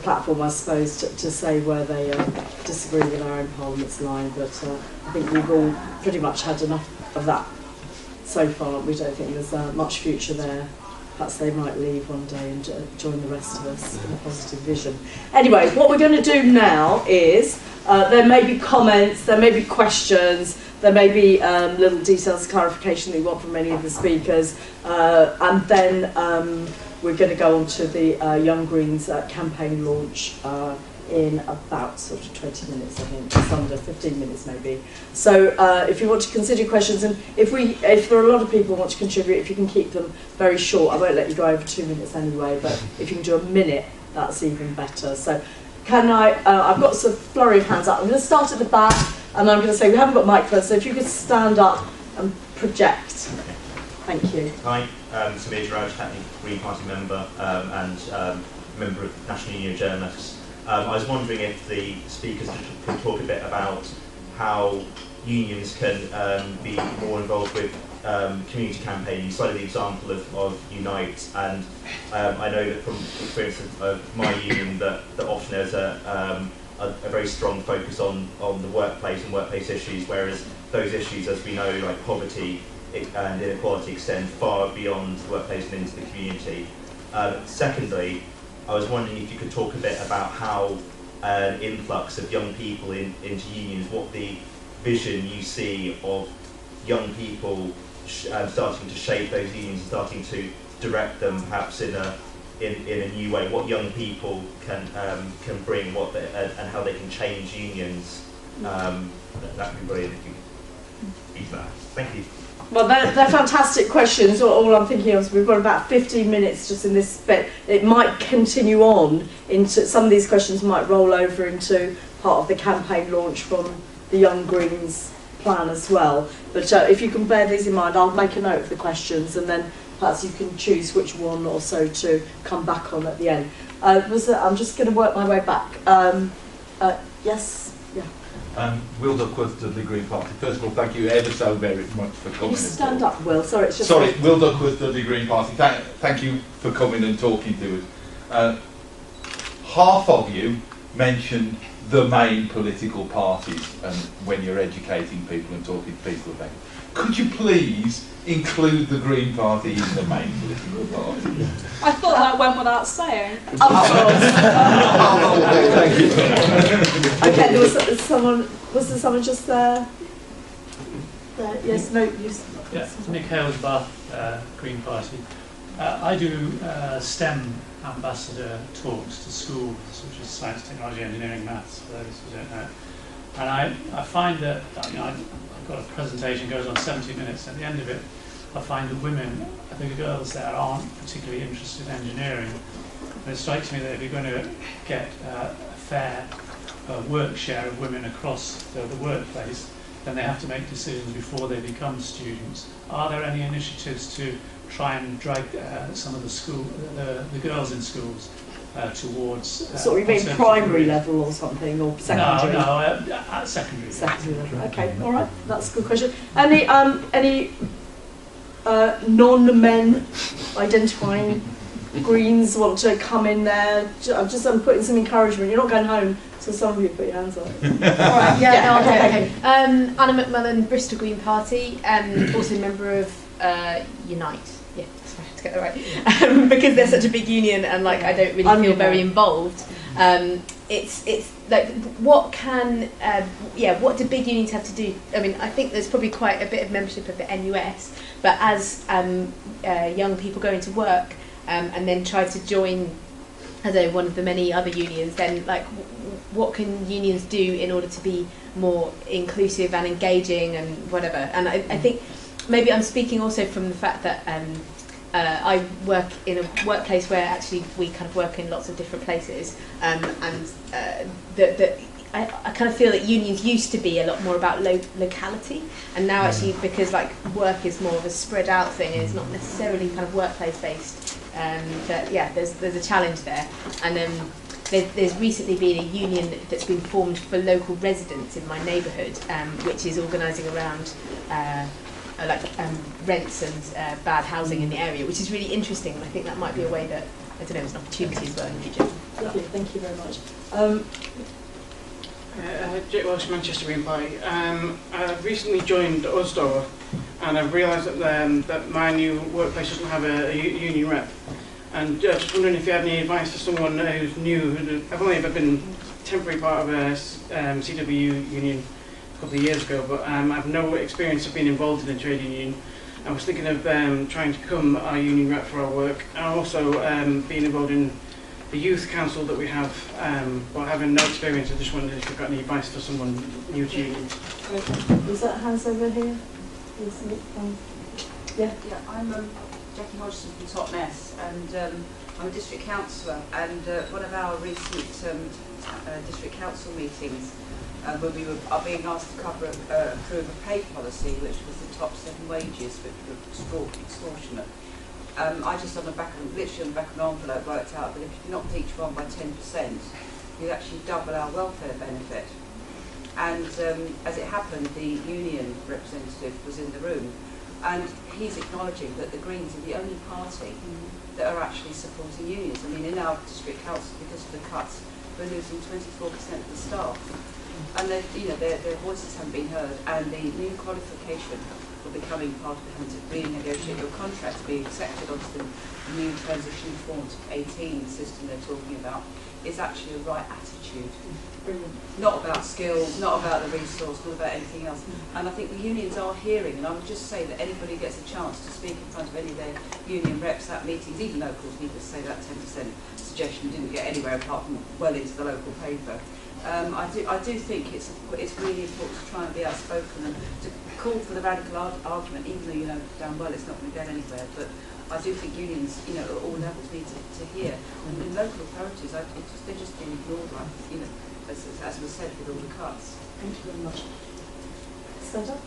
platform, I suppose, to say where they disagree with our own Parliament's line. But I think we've all pretty much had enough of that so far. We don't think there's much future there. Perhaps they might leave one day and join the rest of us in a positive vision. Anyway, what we're going to do now is there may be comments, there may be questions, there may be little details, clarification that you want from any of the speakers, and then we're going to go on to the Young Greens campaign launch in about sort of 20 minutes, I think, just under 15 minutes maybe. So if you want to consider questions, and if there are a lot of people who want to contribute, if you can keep them very short, I won't let you go over 2 minutes anyway, but if you can do a minute, that's even better. So can I've got some flurry of hands up. I'm going to start at the back, and I'm going to say we haven't got microphones, so if you could stand up and project. Thank you. Hi, Samir Jarraj, Green Party member and member of National Union of Journalists. I was wondering if the speakers could talk a bit about how unions can be more involved with community campaigning. You cited the example of Unite, and I know that from experience of my union that often there's a very strong focus on the workplace and workplace issues, whereas those issues, as we know, like poverty and inequality, extend far beyond the workplace and into the community. Secondly, I was wondering if you could talk a bit about how an influx of young people into unions, what the vision you see of young people starting to shape those unions and starting to direct them perhaps in a new way, what young people can bring, and how they can change unions. That would be brilliant if you could speak to that. Thank you. Well, they're fantastic questions. All I'm thinking of is we've got about 15 minutes just in this bit. It might continue on into, some of these questions might roll over into part of the campaign launch from the Young Greens plan as well. But if you can bear these in mind, I'll make a note of the questions, and then perhaps you can choose which one or so to come back on at the end. I'm just going to work my way back. Yes? Yeah. Will Duckworth, Dudley Green Party. First of all, thank you ever so very much for coming. You stand up, Will. Sorry, it's just... Sorry, Will Duckworth, Dudley Green Party. Thank you for coming and talking to us. Half of you mentioned the main political parties and when you're educating people and talking to people about it. Could you please include the Green Party in the main political party? I thought that went without saying. Of course. Thank you. Okay, there was there someone just there? Yes, no, you... Yeah, Nick Hales-Bath, Green Party. I do STEM ambassador talks to schools, which is science, technology, engineering, maths, for those who don't know. And I find that, you know, I've got a presentation goes on 70 minutes. At the end of it, I find that women, I think the girls there aren't particularly interested in engineering. And it strikes me that if you're going to get a fair work share of women across the workplace, then they have to make decisions before they become students. Are there any initiatives to try and drag some of the girls in schools towards... So you mean primary level or something, or secondary? No, at secondary. Secondary level. Okay, all right, that's a good question. Any non-men identifying Greens want to come in there? I'm putting some encouragement. You're not going home, so some of you put your hands up. All right, okay. Anna McMullen, Bristol Green Party, also member of Unite. Yeah, sorry, I have to get that right. Because they're such a big union, and like I don't really feel very involved. It's like what do big unions have to do? I mean, I think there's probably quite a bit of membership of the NUS, but as young people go into work and then try to join, I don't know, one of the many other unions, then like what can unions do in order to be more inclusive and engaging and whatever? And I think maybe I'm speaking also from the fact that I work in a workplace where actually we kind of work in lots of different places, and I kind of feel that unions used to be a lot more about locality, and now actually because like work is more of a spread out thing and it's not necessarily kind of workplace based, that yeah, there's a challenge there. And there's recently been a union that's been formed for local residents in my neighbourhood, which is organising around rents and bad housing in the area, which is really interesting. And I think that might be a way that, I don't know, there's an opportunity as well in the region. Lovely, thank you very much. Jake Welsh, Manchester Green Party. I've recently joined Usdaw, and I've realised that my new workplace doesn't have a union rep. And just wondering if you had any advice for someone who's new. I've only ever been temporary part of a CW union a couple of years ago, but I've no experience of being involved in a trade union. I was thinking of trying to become a union rep for our work, and also being involved in the youth council that we have, but having no experience. I just wondered if you've got any advice for someone new to union. Was that hands over here? Yeah. Yeah, I'm Jackie Hodgson from Totnes, and I'm a district councillor. And one of our recent district council meetings, where we are being asked to approve a pay policy, which was the top 7 wages, which were extortionate. I just literally on the back of an envelope worked out that if you knocked each one by 10%, you'd actually double our welfare benefit. And as it happened, the union representative was in the room, and he's acknowledging that the Greens are the only party that are actually supporting unions. I mean, in our district council, because of the cuts, we're losing 24% of the staff, and their voices haven't been heard. And the new qualification for becoming part of having to renegotiate your contract to be accepted onto the new transition form to 18 system they're talking about is actually a right attitude. Brilliant. Not about skills, not about the resource, not about anything else. And I think the unions are hearing, and I would just say that anybody gets a chance to speak in front of any of their union reps at meetings, even though, of course, needless to say that 10% suggestion didn't get anywhere apart from well into the local paper. I do think it's really important to try and be outspoken and to call for the radical argument, even though you know damn well it's not going to get anywhere. But I do think unions, at all levels, need to hear. And in local authorities, they're just being ignored, like, as was said with all the cuts. Thank you very much. Stand up.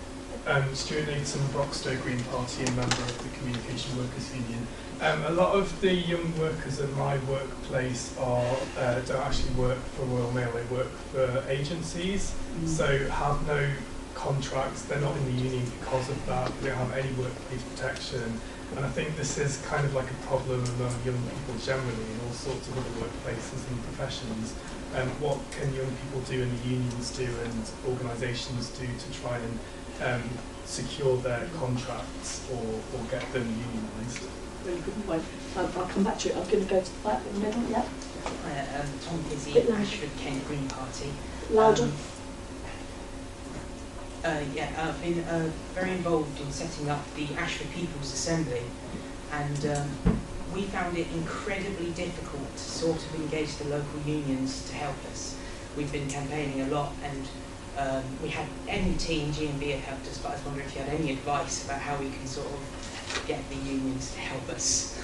Stuart Nathan, Broxtowe Green Party, and member of the Communication Workers Union. A lot of the young workers in my workplace don't actually work for Royal Mail, they work for agencies, so have no contracts, they're not in the union because of that, they don't have any workplace protection. And I think this is kind of like a problem among young people generally in all sorts of other workplaces and professions. What can young people do and the unions do and organisations do to try and secure their contracts or get them unionised? Really good point. I'll come back to it. I'm going to go to the back in the middle. Yeah. Tom Pizzi, Ashford Kent Green Party. Louder. I've been very involved in setting up the Ashford People's Assembly, and we found it incredibly difficult to sort of engage the local unions to help us. We've been campaigning a lot, and we had NUT and GMB had helped us, but I was wondering if you had any advice about how we can sort of get the unions to help us.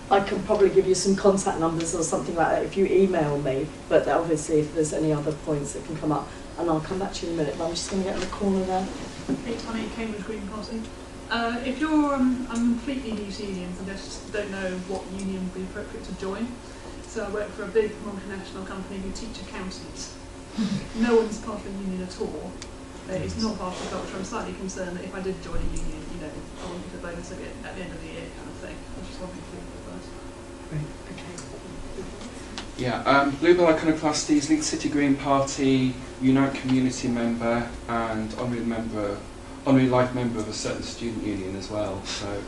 I can probably give you some contact numbers or something like that if you email me, but obviously if there's any other points that can come up, and I'll come back to you in a minute, but I'm just going to get in the corner there. Hey, Tommy, Cambridge Green Party. If you're I'm completely new to unions and just don't know what union would be appropriate to join, so I work for a big multinational company who teach accountants. No one's part of the union at all. It's not part of the culture. I'm slightly concerned that if I did join a union, I wouldn't get a bonus at the end of the year kind of thing. I was just wondering if you would advise. Yeah, Bluebell Iconoclastes, Leeds City Green Party, Unite Community member, and honorary life member of a certain student union as well. So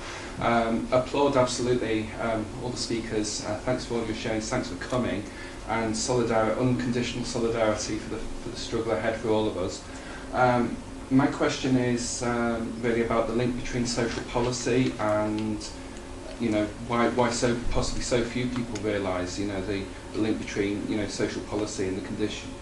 applaud absolutely all the speakers. Thanks for all your sharing. Thanks for coming, and unconditional solidarity for the struggle ahead for all of us. My question is really about the link between social policy and why possibly so few people realise the link between social policy and the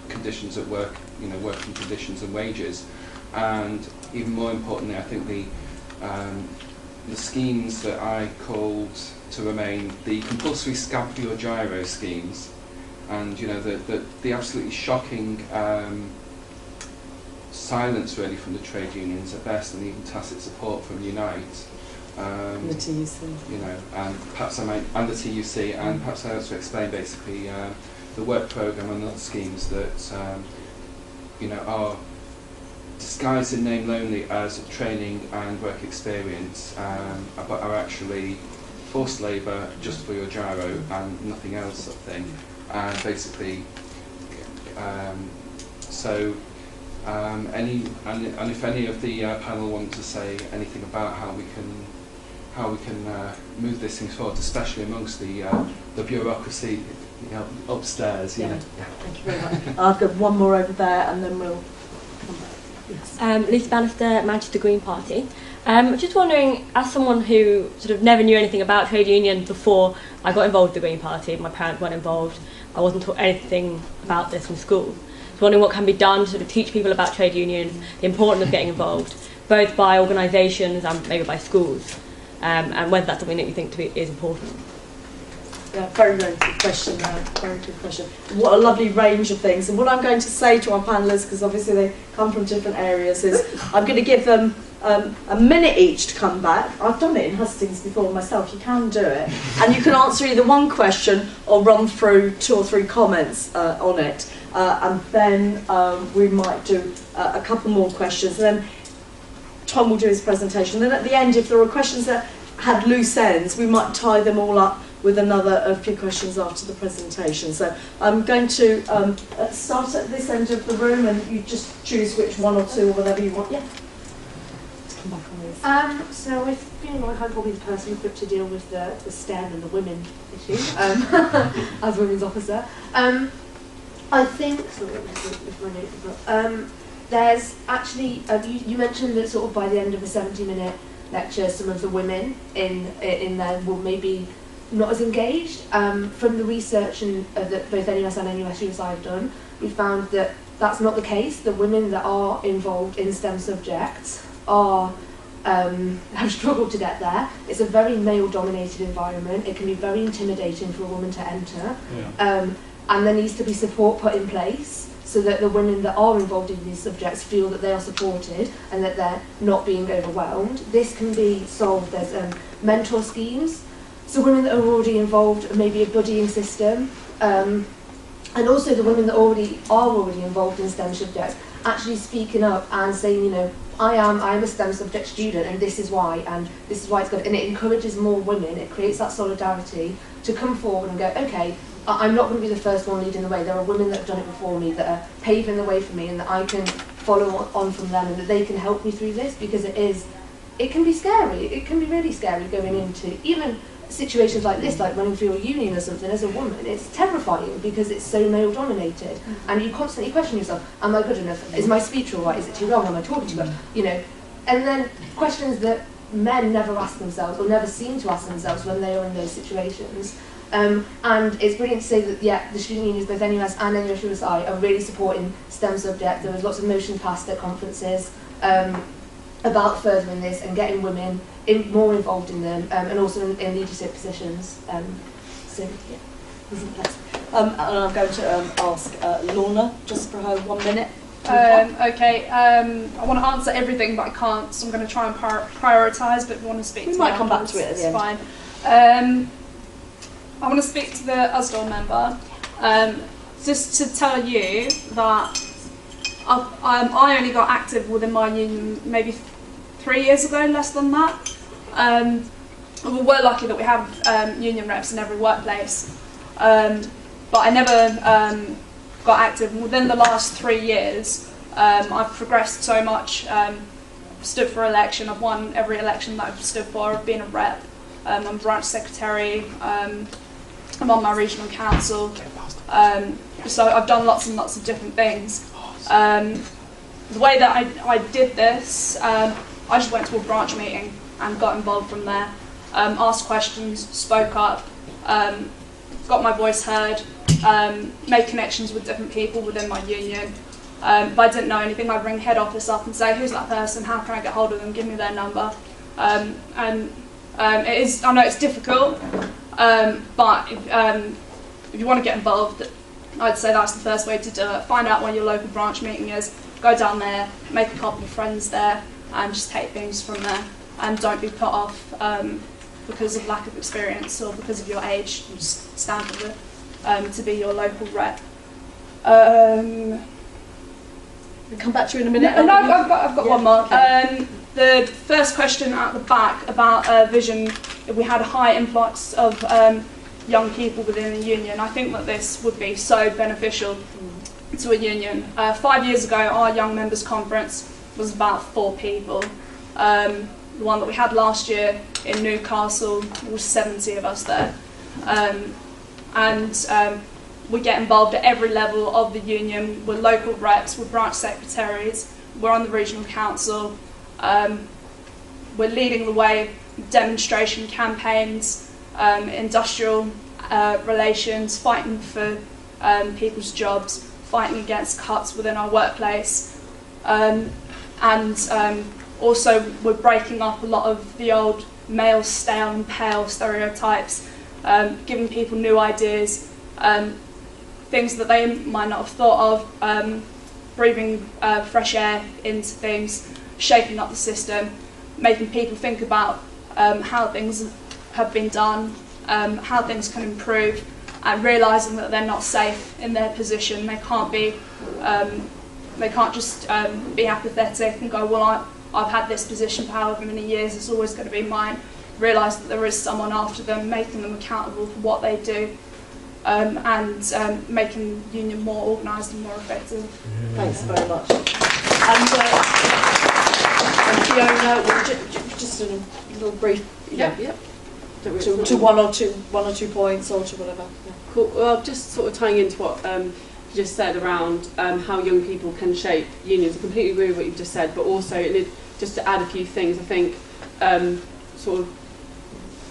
conditions at work, working conditions and wages, and even more importantly, I think the schemes that I called to remain the compulsory scab for your gyro schemes, and the absolutely shocking silence really from the trade unions at best, and even tacit support from Unite. the TUC. You know, and perhaps I might, and the TUC, and perhaps I also explain basically the work programme and other schemes that you know, are disguised in name only as training and work experience, but are actually forced labour just for your gyro and nothing else, sort of thing. And basically, and if any of the panel want to say anything about how we can move this thing forward, especially amongst the bureaucracy, you know, upstairs. You know. Thank you very much. I've got one more over there, and then we'll come back. Yes. Lisa Bannister, Manchester Green Party. Just wondering, as someone who sort of never knew anything about trade union before I got involved with the Green Party, my parents weren't involved, I wasn't taught anything about this in school. So wondering what can be done to sort of teach people about trade unions, the importance of getting involved, both by organisations and maybe by schools, and whether that's something that you think is important. Yeah, very, very good question. Very good question. What a lovely range of things. And what I'm going to say to our panellists, because obviously they come from different areas, is I'm going to give them a minute each to come back. I've done it in hustings before myself. You can do it, and you can answer either one question or run through 2 or 3 comments on it, and then we might do a couple more questions. And then Tom will do his presentation. Then at the end, if there are questions that had loose ends, we might tie them all up with a few questions after the presentation. So I'm going to start at this end of the room, and you just choose which 1 or 2 or whatever you want. Yeah. Let's come back on this. So I feel like I'm probably the person equipped to deal with the STEM and the women issue as women's officer. I think, sorry, if my notes are up. There's actually, you mentioned that sort of by the end of a 70-minute lecture, some of the women in there will maybe not as engaged. From the research that both NUS and NUS-USI have done, we found that that's not the case. The women that are involved in STEM subjects have struggled to get there. It's a very male-dominated environment. It can be very intimidating for a woman to enter. Yeah. And there needs to be support put in place so that the women that are involved in these subjects feel that they are supported and that they're not being overwhelmed. This can be solved. There's mentor schemes. So women that are already involved, maybe a buddying system, and also the women that are already involved in STEM subjects, actually speaking up and saying, you know, I am a STEM subject student, and this is why it's good. And it encourages more women. It creates that solidarity to come forward and go, okay, I'm not going to be the first one leading the way. There are women that have done it before me that are paving the way for me, and that I can follow on from them, and that they can help me through this, because it can be scary. It can be really scary going into even situations like this, like running for your union or something as a woman. It's terrifying because it's so male dominated, and you constantly question yourself, am I good enough? Is my speech all right? Is it too long? Am I talking too much? You know, and then questions that men never ask themselves or never seem to ask themselves when they are in those situations. And it's brilliant to say that, yeah, the student unions, both NUS and NUS-USI, are really supporting STEM subjects. There was lots of motion passed at conferences about furthering this and getting women more involved in them, and also in leadership positions. So, yeah. And I'm going to ask Lorna, just for her 1 minute. Okay, I want to answer everything, but I can't, so I'm going to try and prioritise, but if you want to speak to me, we might come back to it at the end. Fine. I want to speak to the USDOR member, just to tell you that I only got active within my union maybe 3 years ago, less than that. We were lucky that we have union reps in every workplace, but I never got active. Within the last 3 years, I've progressed so much. Stood for election. I've won every election that I've stood for. I've been a rep. I'm branch secretary. I'm on my regional council. So I've done lots and lots of different things. The way that I did this, I just went to a branch meeting and got involved from there. Asked questions, spoke up, got my voice heard, made connections with different people within my union. If I didn't know anything, I'd ring head office up and say, who's that person, how can I get hold of them, give me their number. I know it's difficult, but if you want to get involved, I'd say that's the first way to do it. Find out when your local branch meeting is, go down there, make a couple of friends there, and just take things from there. and don't be put off because of lack of experience or because of your age. Just stand for it to be your local rep. We'll come back to you in a minute. No, I've got one more. Okay. The first question at the back about vision, we had a high influx of young people within the union. I think that this would be so beneficial to a union. 5 years ago, our Young Members Conference was about 4 people. The one that we had last year in Newcastle, there was 70 of us there. We get involved at every level of the union. We're local reps, we're branch secretaries, we're on the regional council. We're leading the way, demonstration campaigns, industrial relations, fighting for people's jobs, fighting against cuts within our workplace. Also we're breaking up a lot of the old male, stale and pale stereotypes, giving people new ideas, things that they might not have thought of, breathing fresh air into things, shaking up the system, making people think about how things have been done, how things can improve, and realising that they're not safe in their position. They can't just be apathetic and go, well, I've had this position for however many years, it's always going to be mine. Realise that there is someone after them, making them accountable for what they do, and making the union more organised and more effective. Thanks very much. And Fiona, just a little brief, to one or two points or to whatever. Yeah. Cool. Well, just sort of tying into what you just said around how young people can shape unions. I completely agree with what you've just said, but also just to add a few things, I think sort of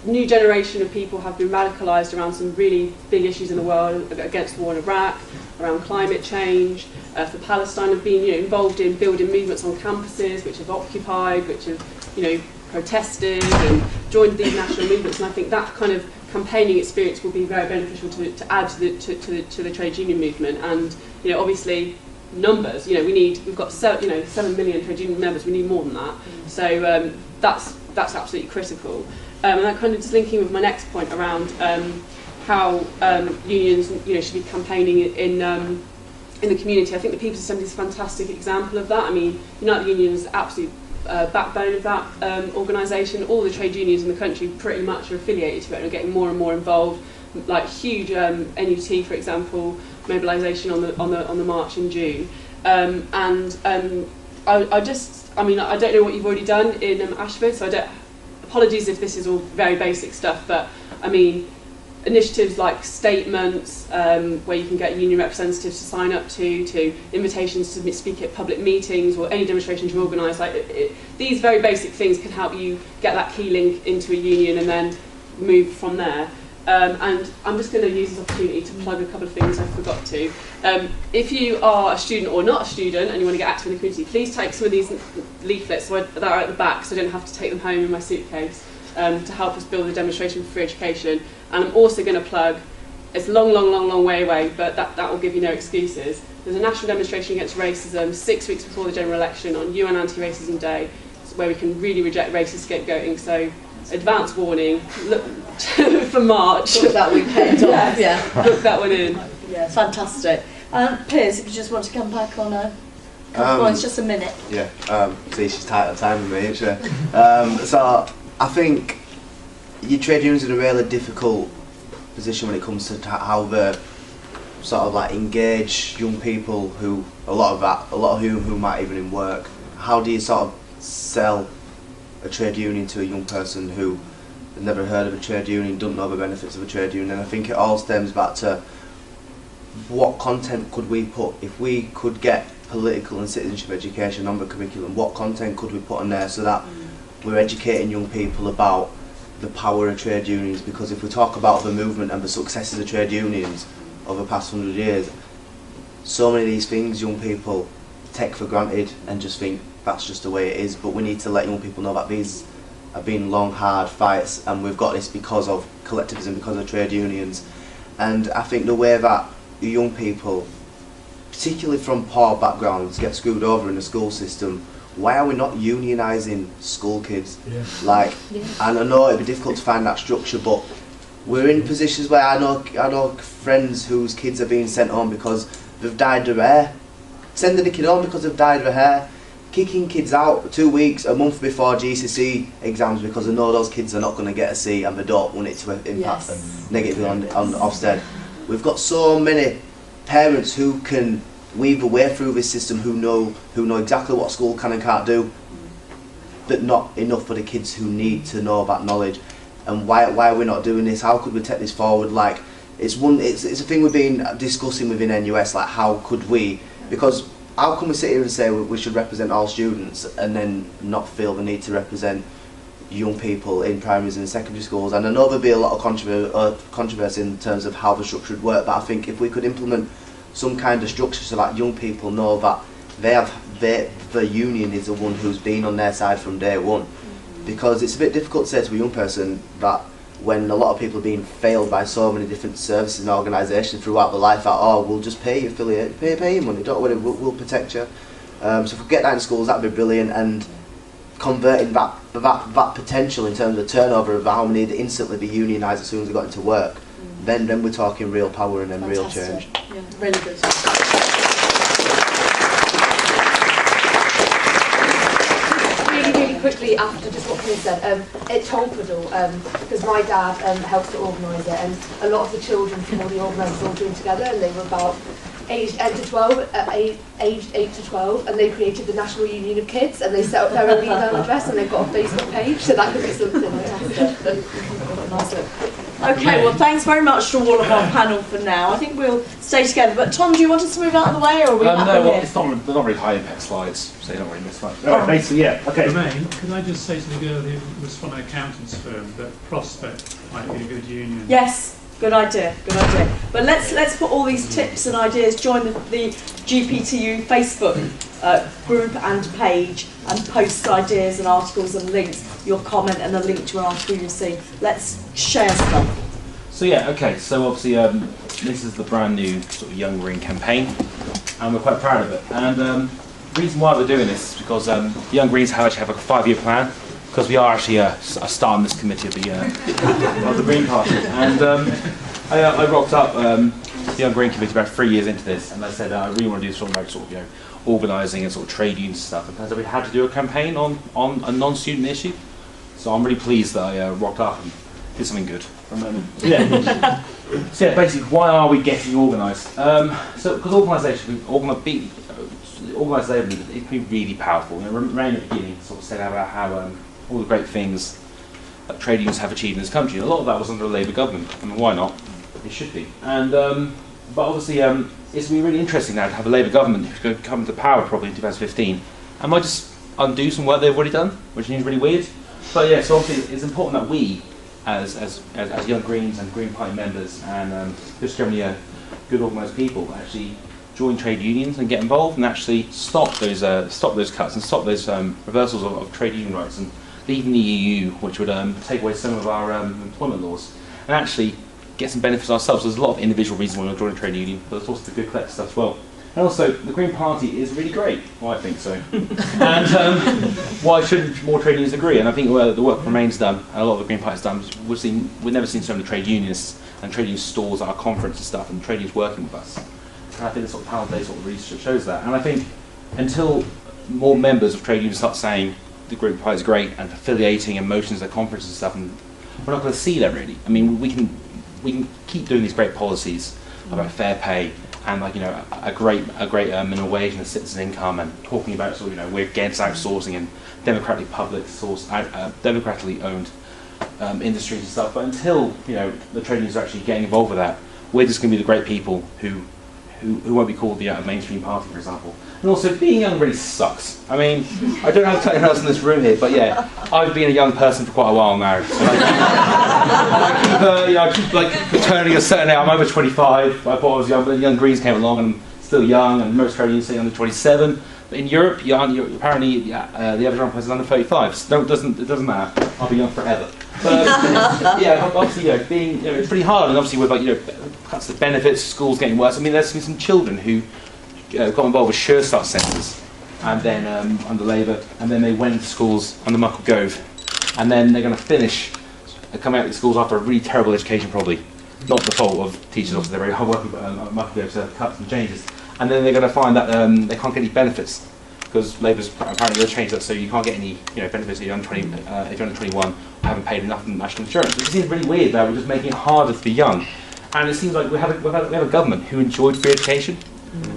new generation of people have been radicalised around some really big issues in the world, against the war in Iraq, around climate change, for Palestine, have been involved in building movements on campuses, which have occupied, which have protested and joined these national movements, and I think that kind of campaigning experience will be very beneficial to add to the trade union movement. And obviously numbers, we've got 7 million trade union members, we need more than that. So that's absolutely critical. And that kind of just linking with my next point around how unions should be campaigning in the community. I think the People's Assembly is a fantastic example of that. I mean, United Union is the absolute backbone of that organisation. All the trade unions in the country pretty much are affiliated to it and are getting more and more involved. Like huge NUT, for example, mobilisation on the march in June. I don't know what you've already done in Ashford, so apologies if this is all very basic stuff, but I mean, initiatives like statements where you can get union representatives to sign up to invitations to speak at public meetings or any demonstrations you organise. These very basic things can help you get that key link into a union and then move from there. And I'm just going to use this opportunity to plug a couple of things I forgot to. If you are a student or not a student and you want to get active in the community, please take some of these leaflets that are at the back so I don't have to take them home in my suitcase to help us build a demonstration for free education. And I'm also going to plug, it's a long way away, but that will give you no excuses. There's a national demonstration against racism 6 weeks before the general election on UN Anti-Racism Day, where we can really reject racist scapegoating. So advance warning, look for March. Book that weekend off, yeah. Book that one in. Yeah, fantastic. Piers, if you just want to come back on a couple points, just a minute. Yeah, see, she's tight on time with me, isn't she? So I think your trade union's in a really difficult position when it comes to how they sort of engage young people who a lot of whom might even in work. How do you sort of sell a trade union to a young person who has never heard of a trade union, doesn't know the benefits of a trade union? And I think it all stems back to what content could we put, if we could get political and citizenship education on the curriculum, what content could we put on there so that we're educating young people about the power of trade unions? Because if we talk about the movement and the successes of trade unions over the past 100 years, so many of these things young people take for granted and just think that's just the way it is, but we need to let young people know that these have been long, hard fights, and we've got this because of collectivism, because of trade unions. And I think the way that young people, particularly from poor backgrounds, get screwed over in the school system why are we not unionising school kids? Like, and I know it'd be difficult to find that structure, but we're in positions where I know friends whose kids are being sent home because they've dyed their hair. Sending a kid home because they've dyed their hair. Kicking kids out 2 weeks, a month before GCSE exams because I know those kids are not going to get a C and they don't want it to impact negatively on Ofsted. We've got so many parents who can weave their way through this system, who know exactly what school can and can't do, but not enough for the kids who need to know that knowledge. And why are we not doing this? How could we take this forward? Like, it's a thing we've been discussing within NUS. Like, how could we? Because how can we sit here and say we should represent all students and then not feel the need to represent young people in primaries and secondary schools? And I know there'll be a lot of controversy in terms of how the structure would work, but I think if we could implement some kind of structure so that young people know that the union is the one who's been on their side from day one. Because it's a bit difficult to say to a young person that when a lot of people are being failed by so many different services and organisations throughout their life, that, oh, we'll just pay you affiliate, pay your money, don't worry, we'll protect you. So if we get that in schools, that'd be brilliant, and converting that potential in terms of turnover of how many would instantly be unionised as soon as they got into work, then we're talking real power and then real change. Yeah, really good. Really quickly after just what Piers said, at Tolpuddle, because my dad helped to organise it, and a lot of the children from all the organisers all joined together, and they were about aged 8 to 12, and they created the National Union of Kids, and they set up their own email address, and they've got a Facebook page, so that could be something fantastic. Okay, well, thanks very much to all of our panel for now. I think we'll stay together. But Tom, do you want us to move out of the way, or are we happy no, here? they're not really high impact slides, so you don't really miss much. Oh. Basically, yeah, okay. Romayne, could I just say to the girl who was from an accountant's firm that Prospect might be a good union? Yes, good idea, good idea. But let's put all these tips and ideas, join the GPTU Facebook group and page, and post ideas and articles and links, your comment and a link to an article you've seen. Let's share stuff. So yeah, okay, so obviously this is the brand new sort of Young Green campaign, and we're quite proud of it. And the reason why we're doing this is because Young Greens actually have a 5-year plan, because we are actually a star in this committee of the Green Party. And I rocked up the Young Green committee about 3 years into this, and I said I really want to do sort of organising and sort of trade union stuff, and so we had to do a campaign on a non-student issue. So I'm really pleased that I rocked up and did something good for a moment. Yeah. So yeah, basically, why are we getting organised? So because organisation, it's been really powerful. You know, Romayne at the beginning sort of said about how all the great things that trade unions have achieved in this country. A lot of that was under a Labour government. I mean, why not? It should be. And but obviously, it's been really interesting now to have a Labour government who's going to come to power probably in 2015 and might just undo some work they've already done, which seems really weird. But yeah, so obviously it's important that we, as Young Greens and Green Party members and just generally good organised people, actually join trade unions and get involved and actually stop those cuts and stop those reversals of trade union rights, and even the EU, which would take away some of our employment laws, and actually get some benefits ourselves. There's a lot of individual reasons why we're joining a trade union, but there's also the good collective stuff as well. And also, the Green Party is really great. Well, I think so. And why shouldn't more trade unions agree? And I think the work Romayne's done, and a lot of the Green Party's done, we've never seen so many trade unionists and trade union stalls at our conference and stuff, and trade unions working with us. And I think the sort of panel day sort of really shows that. And I think until more members of trade unions start saying the Green Party is great and affiliating and motions at conferences and stuff, and we're not going to see that really. I mean, we can keep doing these great policies about fair pay and a great minimum wage and a citizen income, and talking about we're against outsourcing and democratically owned industries and stuff. But until the trade unions are actually getting involved with that, we're just going to be the great people who won't be called the mainstream party, for example. And also, being young really sucks. I mean, I don't know how to tell anyone else in this room here, but yeah, I've been a young person for quite a while now. So I keep returning a certain age. I'm over 25. I thought I was young, but Young Greens came along, and I'm still young, and most trade unions say under 27. But in Europe, apparently the average young person is under 35. So it doesn't matter. I'll be young forever. But yeah, obviously, being it's pretty hard, and obviously with cuts to benefits, schools getting worse. I mean, there's been some children who got involved with sure start centres, and then under Labour, and then they went into schools under Michael Gove, and then they're going to finish, come out of the schools after a really terrible education, probably not the fault of teachers, obviously they're very hard working, but Michael Gove cuts and changes, and then they're going to find that they can't get any benefits because Labour's apparently going to change that, so you can't get any benefits if you're under 21 or haven't paid enough in national insurance. It seems really weird that we're just making it harder to be young. And it seems like we have a government who enjoyed free education,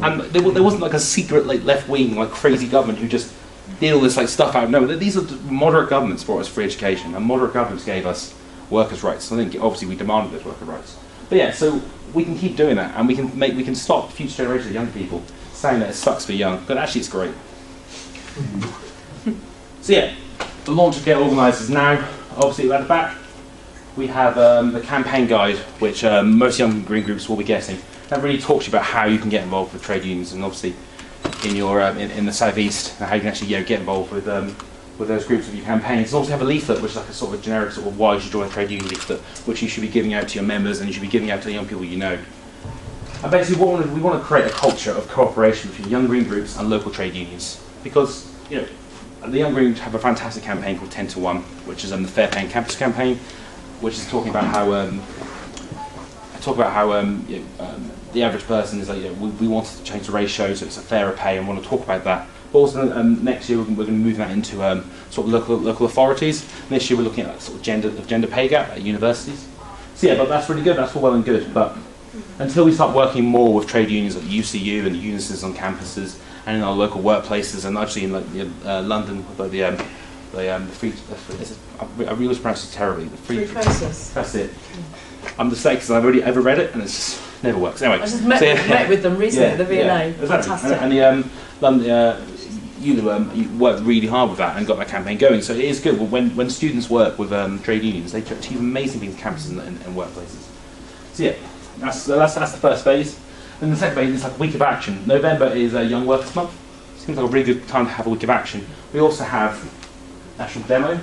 and there wasn't like a secret like left-wing like crazy government who just did all this like stuff out of nowhere. These are moderate governments brought us free education, and moderate governments gave us workers' rights. I think obviously we demanded those workers' rights. But yeah, so we can keep doing that, and we can stop future generations of young people saying that it sucks to be young, but actually it's great. So yeah, the launch of Get Organised is now. Obviously at the back we have the campaign guide, which most young green groups will be getting. That really talks to you about how you can get involved with trade unions, and obviously in your in the southeast, how you can actually get involved with those groups of your campaigns. You also have a leaflet, which is like a sort of generic sort of why you should join a trade union leaflet, which you should be giving out to your members and you should be giving out to the young people you know. And basically, we want to create a culture of cooperation between young green groups and local trade unions, because the young greens have a fantastic campaign called 10 to 1, which is the Fair Pay on Campus campaign, which is talking about how the average person is like, we want to change the ratio so it's a fairer pay, and want to talk about that. But also next year we're going to move that into sort of local authorities. And this year we're looking at sort of gender pay gap at universities. So yeah, but that's really good. That's all well and good. But until we start working more with trade unions at the UCU and the unions on campuses and in our local workplaces, and actually in London with the free, I really pronounce it terribly. The free process. That's it. I'm the sake because I've already ever read it and it just never works. Anyway, I just met with them recently at the V&A. Yeah, exactly. And you worked really hard with that and got that campaign going. So it is good. When students work with trade unions, they achieve amazing things on campuses and workplaces. So yeah, that's the first phase. And the second phase is like a week of action. November is a Young Workers Month. Seems like a really good time to have a week of action. We also have National Demo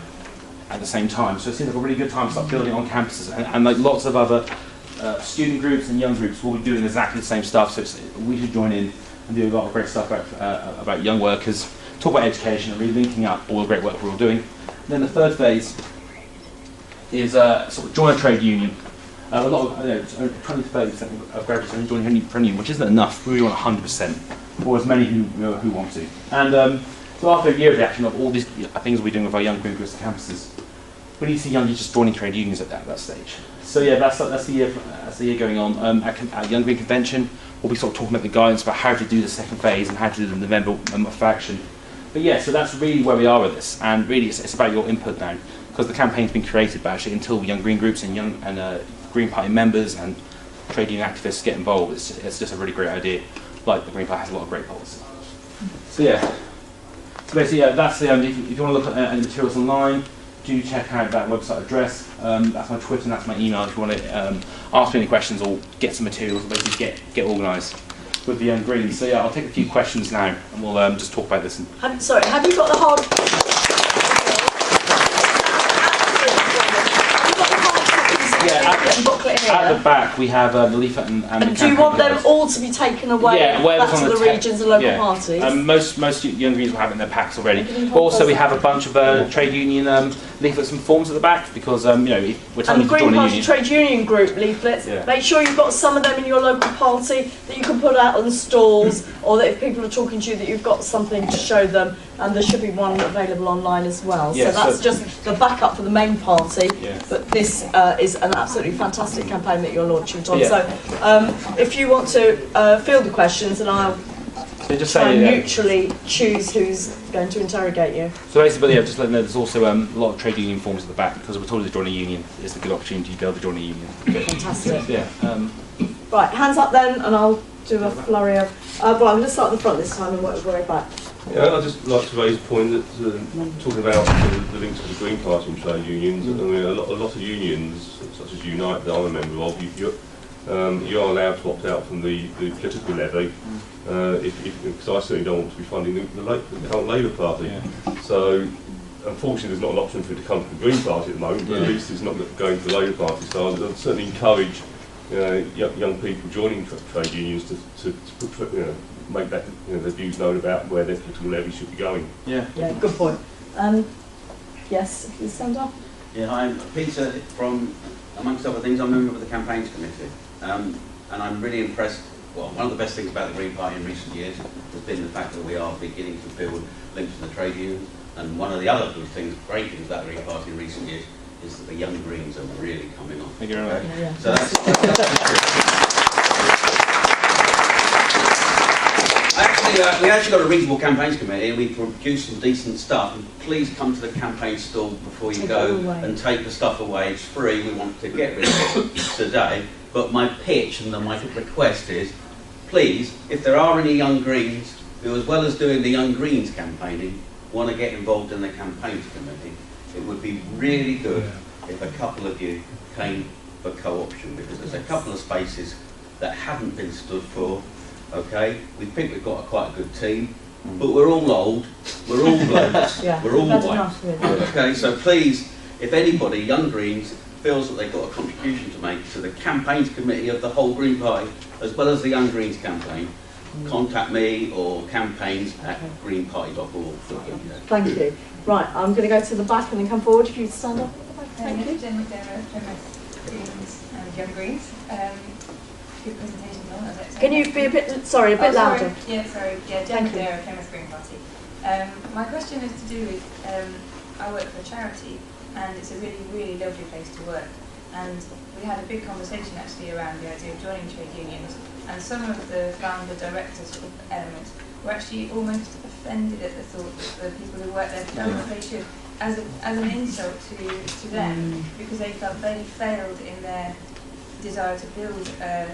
at the same time, so it seems like a really good time to start building on campuses, and like lots of other student groups and young groups will be doing exactly the same stuff. So we should join in and do a lot of great stuff about young workers, talk about education, and really linking up all the great work we're all doing. And then the third phase is sort of join a trade union. A lot of 20 to 30% of graduates are joining a trade union, which isn't enough. We want 100%, or as many who want to. And so after a year of the action of all these things we're doing with our young green groups and campuses, we need to see young people just joining trade unions at that stage. So yeah, that's the year going on. At Young Green Convention, we'll be sort of talking about the guidance about how to do the second phase and how to do the November month of action. But yeah, so that's really where we are with this, and really it's about your input now, because the campaign's been created, but actually until young green groups and Green Party members and trade union activists get involved, it's just a really great idea. Like the Green Party has a lot of great policy. So yeah, so basically that's the if you want to look at any materials online, do check out that website address. That's my Twitter and that's my email if you want to ask me any questions or get some materials, or basically get organised with the Young Greens. So yeah, I'll take a few questions now and we'll just talk about this. Have you got the hard? At the back we have the leaflet and do you want them all to be taken away back to the regions and local parties? Most Young Greens will have it in their packs already. But also we have a bunch of trade union leaflets and forms at the back, because we're telling you to join a union. Trade union group leaflets. Make sure you've got some of them in your local party that you can put out on stalls, or that if people are talking to you that you've got something to show them, and there should be one available online as well. So that's just the backup for the main party, but this is an absolutely fantastic campaign that you're launching, Tom. So if you want to field the questions, and I'll try and mutually choose who's going to interrogate you. So basically, just letting you know, there's also a lot of trade union forms at the back, because we're told to join a union. It's a good opportunity to be able to join a union. Fantastic. Yeah. Right, hands up then, and I'll do a flurry of... well, I'm going to start at the front this time and work my way back. Yeah, I'd just like to raise a point that talking about the links to the Green Party and trade unions. I mean, a lot of unions, such as Unite, that I'm a member of, you are allowed to opt out from the political levy, because I certainly don't want to be funding the current Labour Party. So, unfortunately, there's not an option for it to come to the Green Party at the moment, but at least it's not going to the Labour Party. So I'd certainly encourage young people joining trade unions to make that their views known about where their political levy should be going. Yeah, good point. Yes, please stand up. Yeah, I'm Peter from, amongst other things, I'm a member of the campaigns committee, and I'm really impressed. Well, one of the best things about the Green Party in recent years has been the fact that we are beginning to build links to the trade unions, and one of the other good things, great things about the Green Party in recent years is that the young Greens are really coming on. Thank you very much. Okay? So that's we actually got a reasonable campaigns committee, and we produced some decent stuff. And please come to the campaign stall before you go and take the stuff away. It's free. We want to get rid of it today. But my pitch and my request is, please, if there are any young Greens who, as well as doing the Young Greens campaigning, want to get involved in the campaigns committee, it would be really good if a couple of you came for co-option, because there's a couple of spaces that haven't been stood for. Okay, we think we've got quite a good team, but we're all old, we're all blokes, we're all white. Okay, so please, if anybody, young Greens, feels that they've got a contribution to make to the campaigns committee of the whole Green Party, as well as the Young Greens campaign, contact me or campaigns@greenparty.org. Thank you. Right, I'm going to go to the back and then come forward if you stand up. Thank you. Jen McDermott, Greens and Young Greens. Good presentation, Lorna. Can you be a bit louder? Sorry. Yeah, sorry. Yeah, Jen McDermott, Green Party. My question is to do with, I work for a charity, and it's a really, really lovely place to work. And we had a big conversation actually around the idea of joining trade unions, and some of the founder director sort of elements were actually almost offended at the thought that the people who work there felt that they should, as an insult to them, because they felt they failed in their desire to build a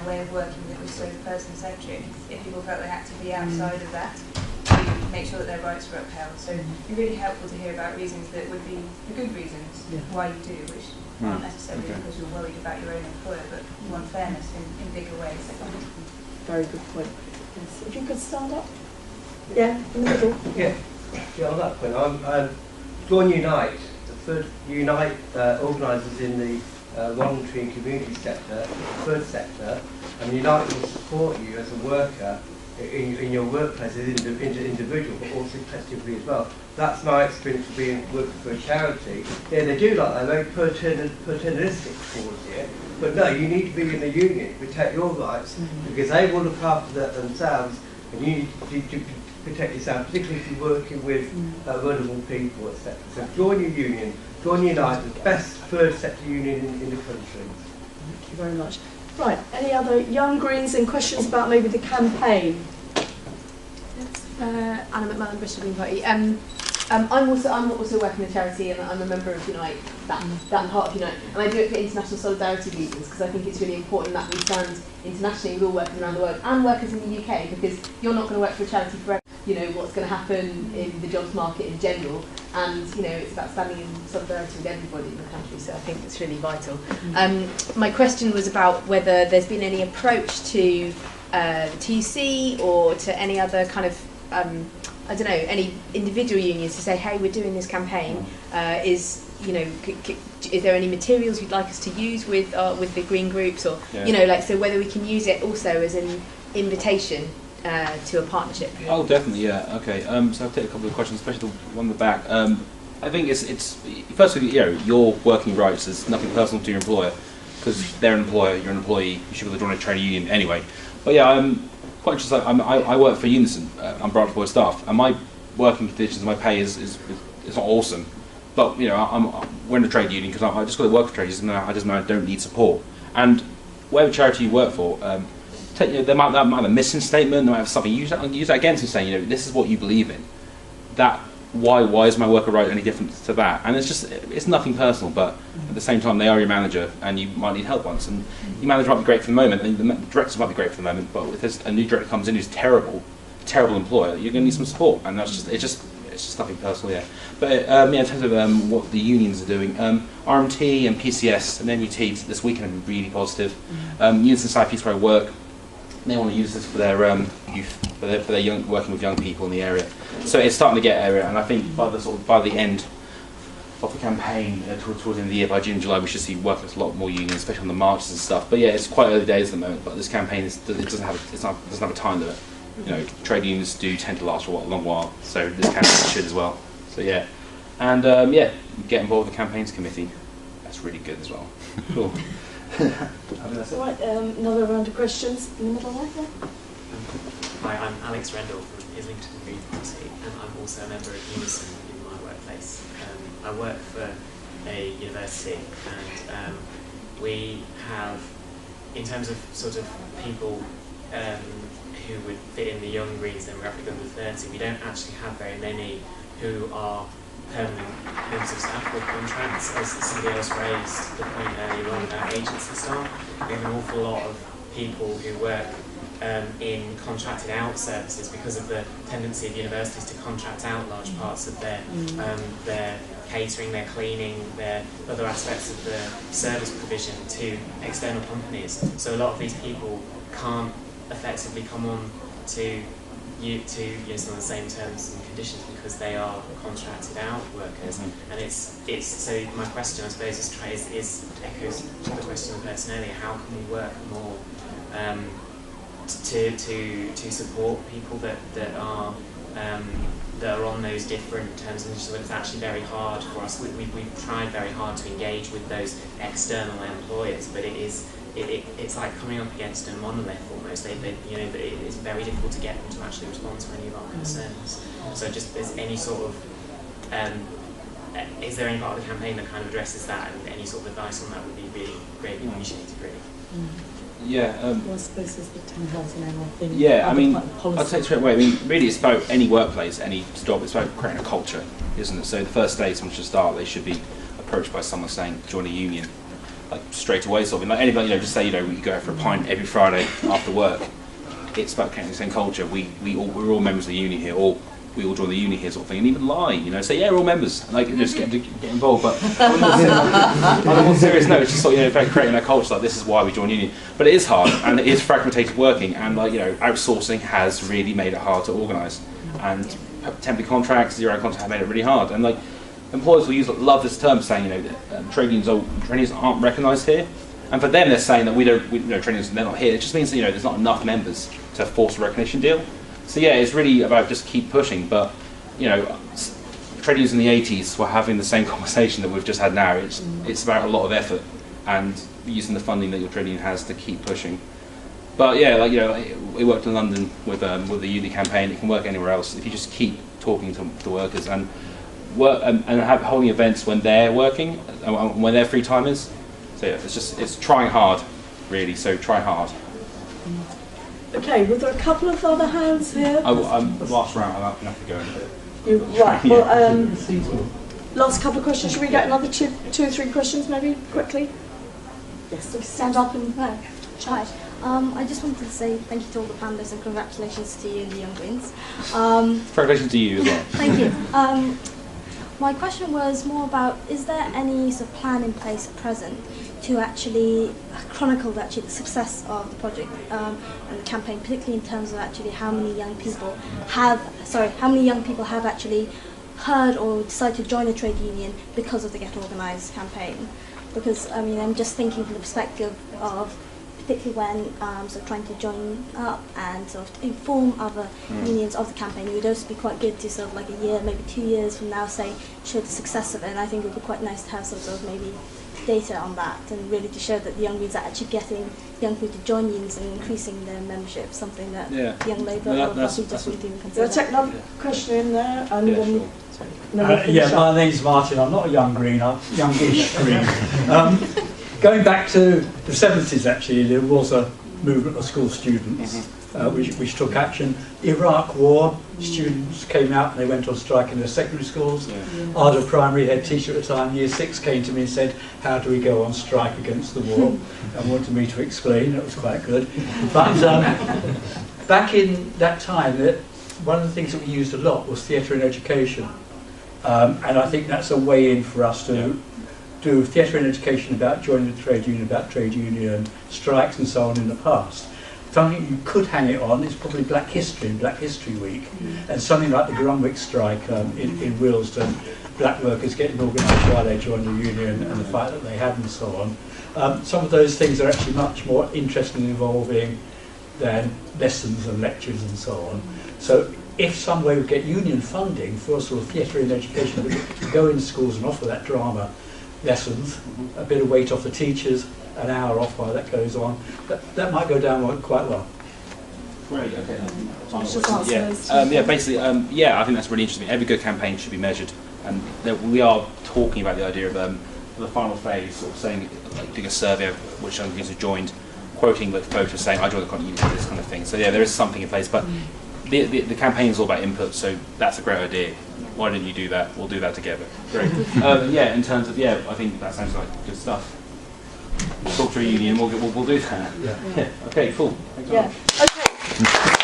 way of working that was so person-centric. If people felt they had to be outside of that to make sure that their rights were upheld. So it'd be really helpful to hear about reasons that would be the good reasons why you do, which aren't necessarily because you're worried about your own employer, but you want fairness in bigger ways. Very good point. Yes. If you could stand up. Yeah, in the middle. Yeah, on that point, I'm Join Unite, the third Unite organisers in the voluntary and community sector, third sector, and Unite will support you as a worker in your workplace as an individual, but also collectively as well. That's my experience of working for a charity. Yeah, they do like that, very paternalistic towards you, but no, you need to be in a union to protect your rights, because they will look after that themselves, and you need to protect yourself, particularly if you're working with vulnerable people, etc. So join your union. Join Unite, the best third sector union in the country. Thank you very much. Right, any other young Greens and questions about maybe the campaign? Anna McMahon, Bristol Green Party. I'm also working in a charity, and I'm a member of Unite, that part of Unite, and I do it for international solidarity reasons, because I think it's really important that we stand internationally with all workers around the world and workers in the UK, because you're not going to work for a charity forever. You know what's going to happen in the jobs market in general, and it's about standing in solidarity with everybody in the country. So I think it's really vital. My question was about whether there's been any approach to the TUC or to any other kind of any individual unions to say, hey, we're doing this campaign. Is there any materials you'd like us to use with the green groups, or so whether we can use it also as an invitation to a partnership? Oh, definitely, yeah. Okay, so I'll take a couple of questions, especially the one in the back. I think it's firstly, your working rights is nothing personal to your employer, because they're an employer, you're an employee. You should be able to join a trade union anyway. But yeah, I'm quite interested. I work for Unison. I'm branch board staff, and my working conditions, my pay is not awesome. But we're in a trade union because I just got to work for trade unions, and I don't need support. And whatever charity you work for. They might have a mission statement, they might have something, use that against them, saying, this is what you believe in. Why is my worker right any different to that? And it's nothing personal, but at the same time, they are your manager, and you might need help once. And your manager might be great for the moment, and the directors might be great for the moment, but if there's a new director comes in who's terrible employer, you're going to need some support. And it's just nothing personal, yeah. But in terms of what the unions are doing, RMT and PCS and NUT this weekend have been really positive. Unison Society, where I work, they want to use this for their youth, for their working with young people in the area. So it's starting to get area, and I think by the end of the campaign towards the end of the year. By June, July, we should see working with a lot more unions, especially on the marches and stuff. But yeah, it's quite early days at the moment. But this campaign doesn't have a time limit. You know, trade unions do tend to last for a long while, so this campaign should as well. So yeah, and yeah, get involved with the campaigns committee. That's really good as well. Cool. Right, another round of questions in the middle there. Yeah. Hi, I'm Alex Rendell from Islington Green Party, and I'm also a member of Unison in my workplace. I work for a university, and we have, in terms of sort of people who would fit in the young Greens demographic under 30, we don't actually have very many who are permanent members of staff with contracts. As somebody else raised the point earlier on about agency staff, we have an awful lot of people who work in contracted out services because of the tendency of universities to contract out large parts of their catering, their cleaning, their other aspects of the service provision to external companies. So a lot of these people can't effectively come on to Unison on the same terms and conditions because they are contracted out workers. And it's so my question, I suppose, is echoes the question of the person earlier. How can we work more to support people that are on those different terms and conditions? It's actually very hard for us. We've tried very hard to engage with those external employers, but it's like coming up against a monolith almost. It's very difficult to get them to actually respond to any of our concerns. So just is any sort of is there any part of the campaign that kind of addresses that, and any sort of advice on that would be really greatly appreciated, really. Yeah. Well, I suppose there's the 10,000 hour thing. Yeah, I mean, I'd say straight away, I mean, really it's about any workplace, any job, it's about creating a culture, isn't it? So the first day someone should start, they should be approached by someone saying, join a union, like straight away, sort of. Like anybody, just say, we go out for a pint every Friday after work. It's about creating the same culture. We're all members of the union here, or we all join the union here, sort of thing, and even lie, say, yeah, we're all members, and like just get involved. But on a more serious note, it's just sort of, about creating a culture, like this is why we join union. But it is hard, and it is fragmented working, and outsourcing has really made it hard to organise, and temporary contracts, zero contracts have made it really hard, and employers will love this term, saying trade unions aren't recognised here, and for them they're saying that trade unions, they're not here. It just means that there's not enough members to force a recognition deal. So yeah, it's really about just keep pushing. But trade unions in the 80s were having the same conversation that we've just had now. It's about a lot of effort and using the funding that your trade union has to keep pushing. But yeah, we worked in London with the uni campaign. It can work anywhere else if you just keep talking to workers and work and holding events when they're working and when their free time is. So yeah, it's trying hard, really. So try hard. Okay, were there a couple of other hands here? Last round, I'm going to have to go in a bit. Right, well, last couple of questions. Should we get another two or three questions, maybe, quickly? Yes, so stand up and Hi. I just wanted to say thank you to all the panelists and congratulations to you and the Young Greens. Congratulations to you as well. Thank you. My question was more about, is there any sort of plan in place at present to actually chronicle the success of the project and the campaign, particularly in terms of actually how many young people have actually heard or decided to join a trade union because of the Get Organised campaign? Because I'm just thinking from the perspective of particularly when sort of trying to join up and sort of inform other unions of the campaign. It would also be quite good to sort of like a year, maybe 2 years from now, show the success of it. And I think it would be quite nice to have some sort of maybe data on that, and really to show that the Young Greens are actually getting young people to join unions and increasing their membership, something that Young Labour or Party just really didn't consider. I'll take another question in there. And my name's Martin. I'm not a young green, I'm youngish green. Going back to the 70s, actually, there was a movement of school students which took action. Iraq War, students came out and they went on strike in their secondary schools. Arda Primary head teacher at the time, Year 6, came to me and said, how do we go on strike against the war? And wanted me to explain. It was quite good. But back in that time, one of the things that we used a lot was theatre and education. And I think that's a way in for us to do theatre and education about joining the trade union, about trade union strikes and so on in the past. something you could hang it on is probably Black History and Black History Week, and something like the Grunwick strike in Willesden, black workers getting organised why they joined the union and the fight that they had and so on. Some of those things are actually much more interesting and involving than lessons and lectures and so on. So if some way we get union funding for sort of theatre in education, we could go into schools and offer that drama lessons, a bit of weight off the teachers, an hour off while that goes on, that might go down quite well. Great, okay. Basically, I think that's really interesting. Every good campaign should be measured, and we are talking about the idea of the final phase, sort of saying, like, doing a survey of which young people have joined, quoting the photos saying, I joined the content union, this kind of thing. So yeah, there is something in place, but the campaign is all about input, so that's a great idea. Why don't you do that? We'll do that together. Great. In terms of, I think that sounds like good stuff. We'll talk to a union, we'll do that. Yeah. Okay, cool. Thanks very much. Okay.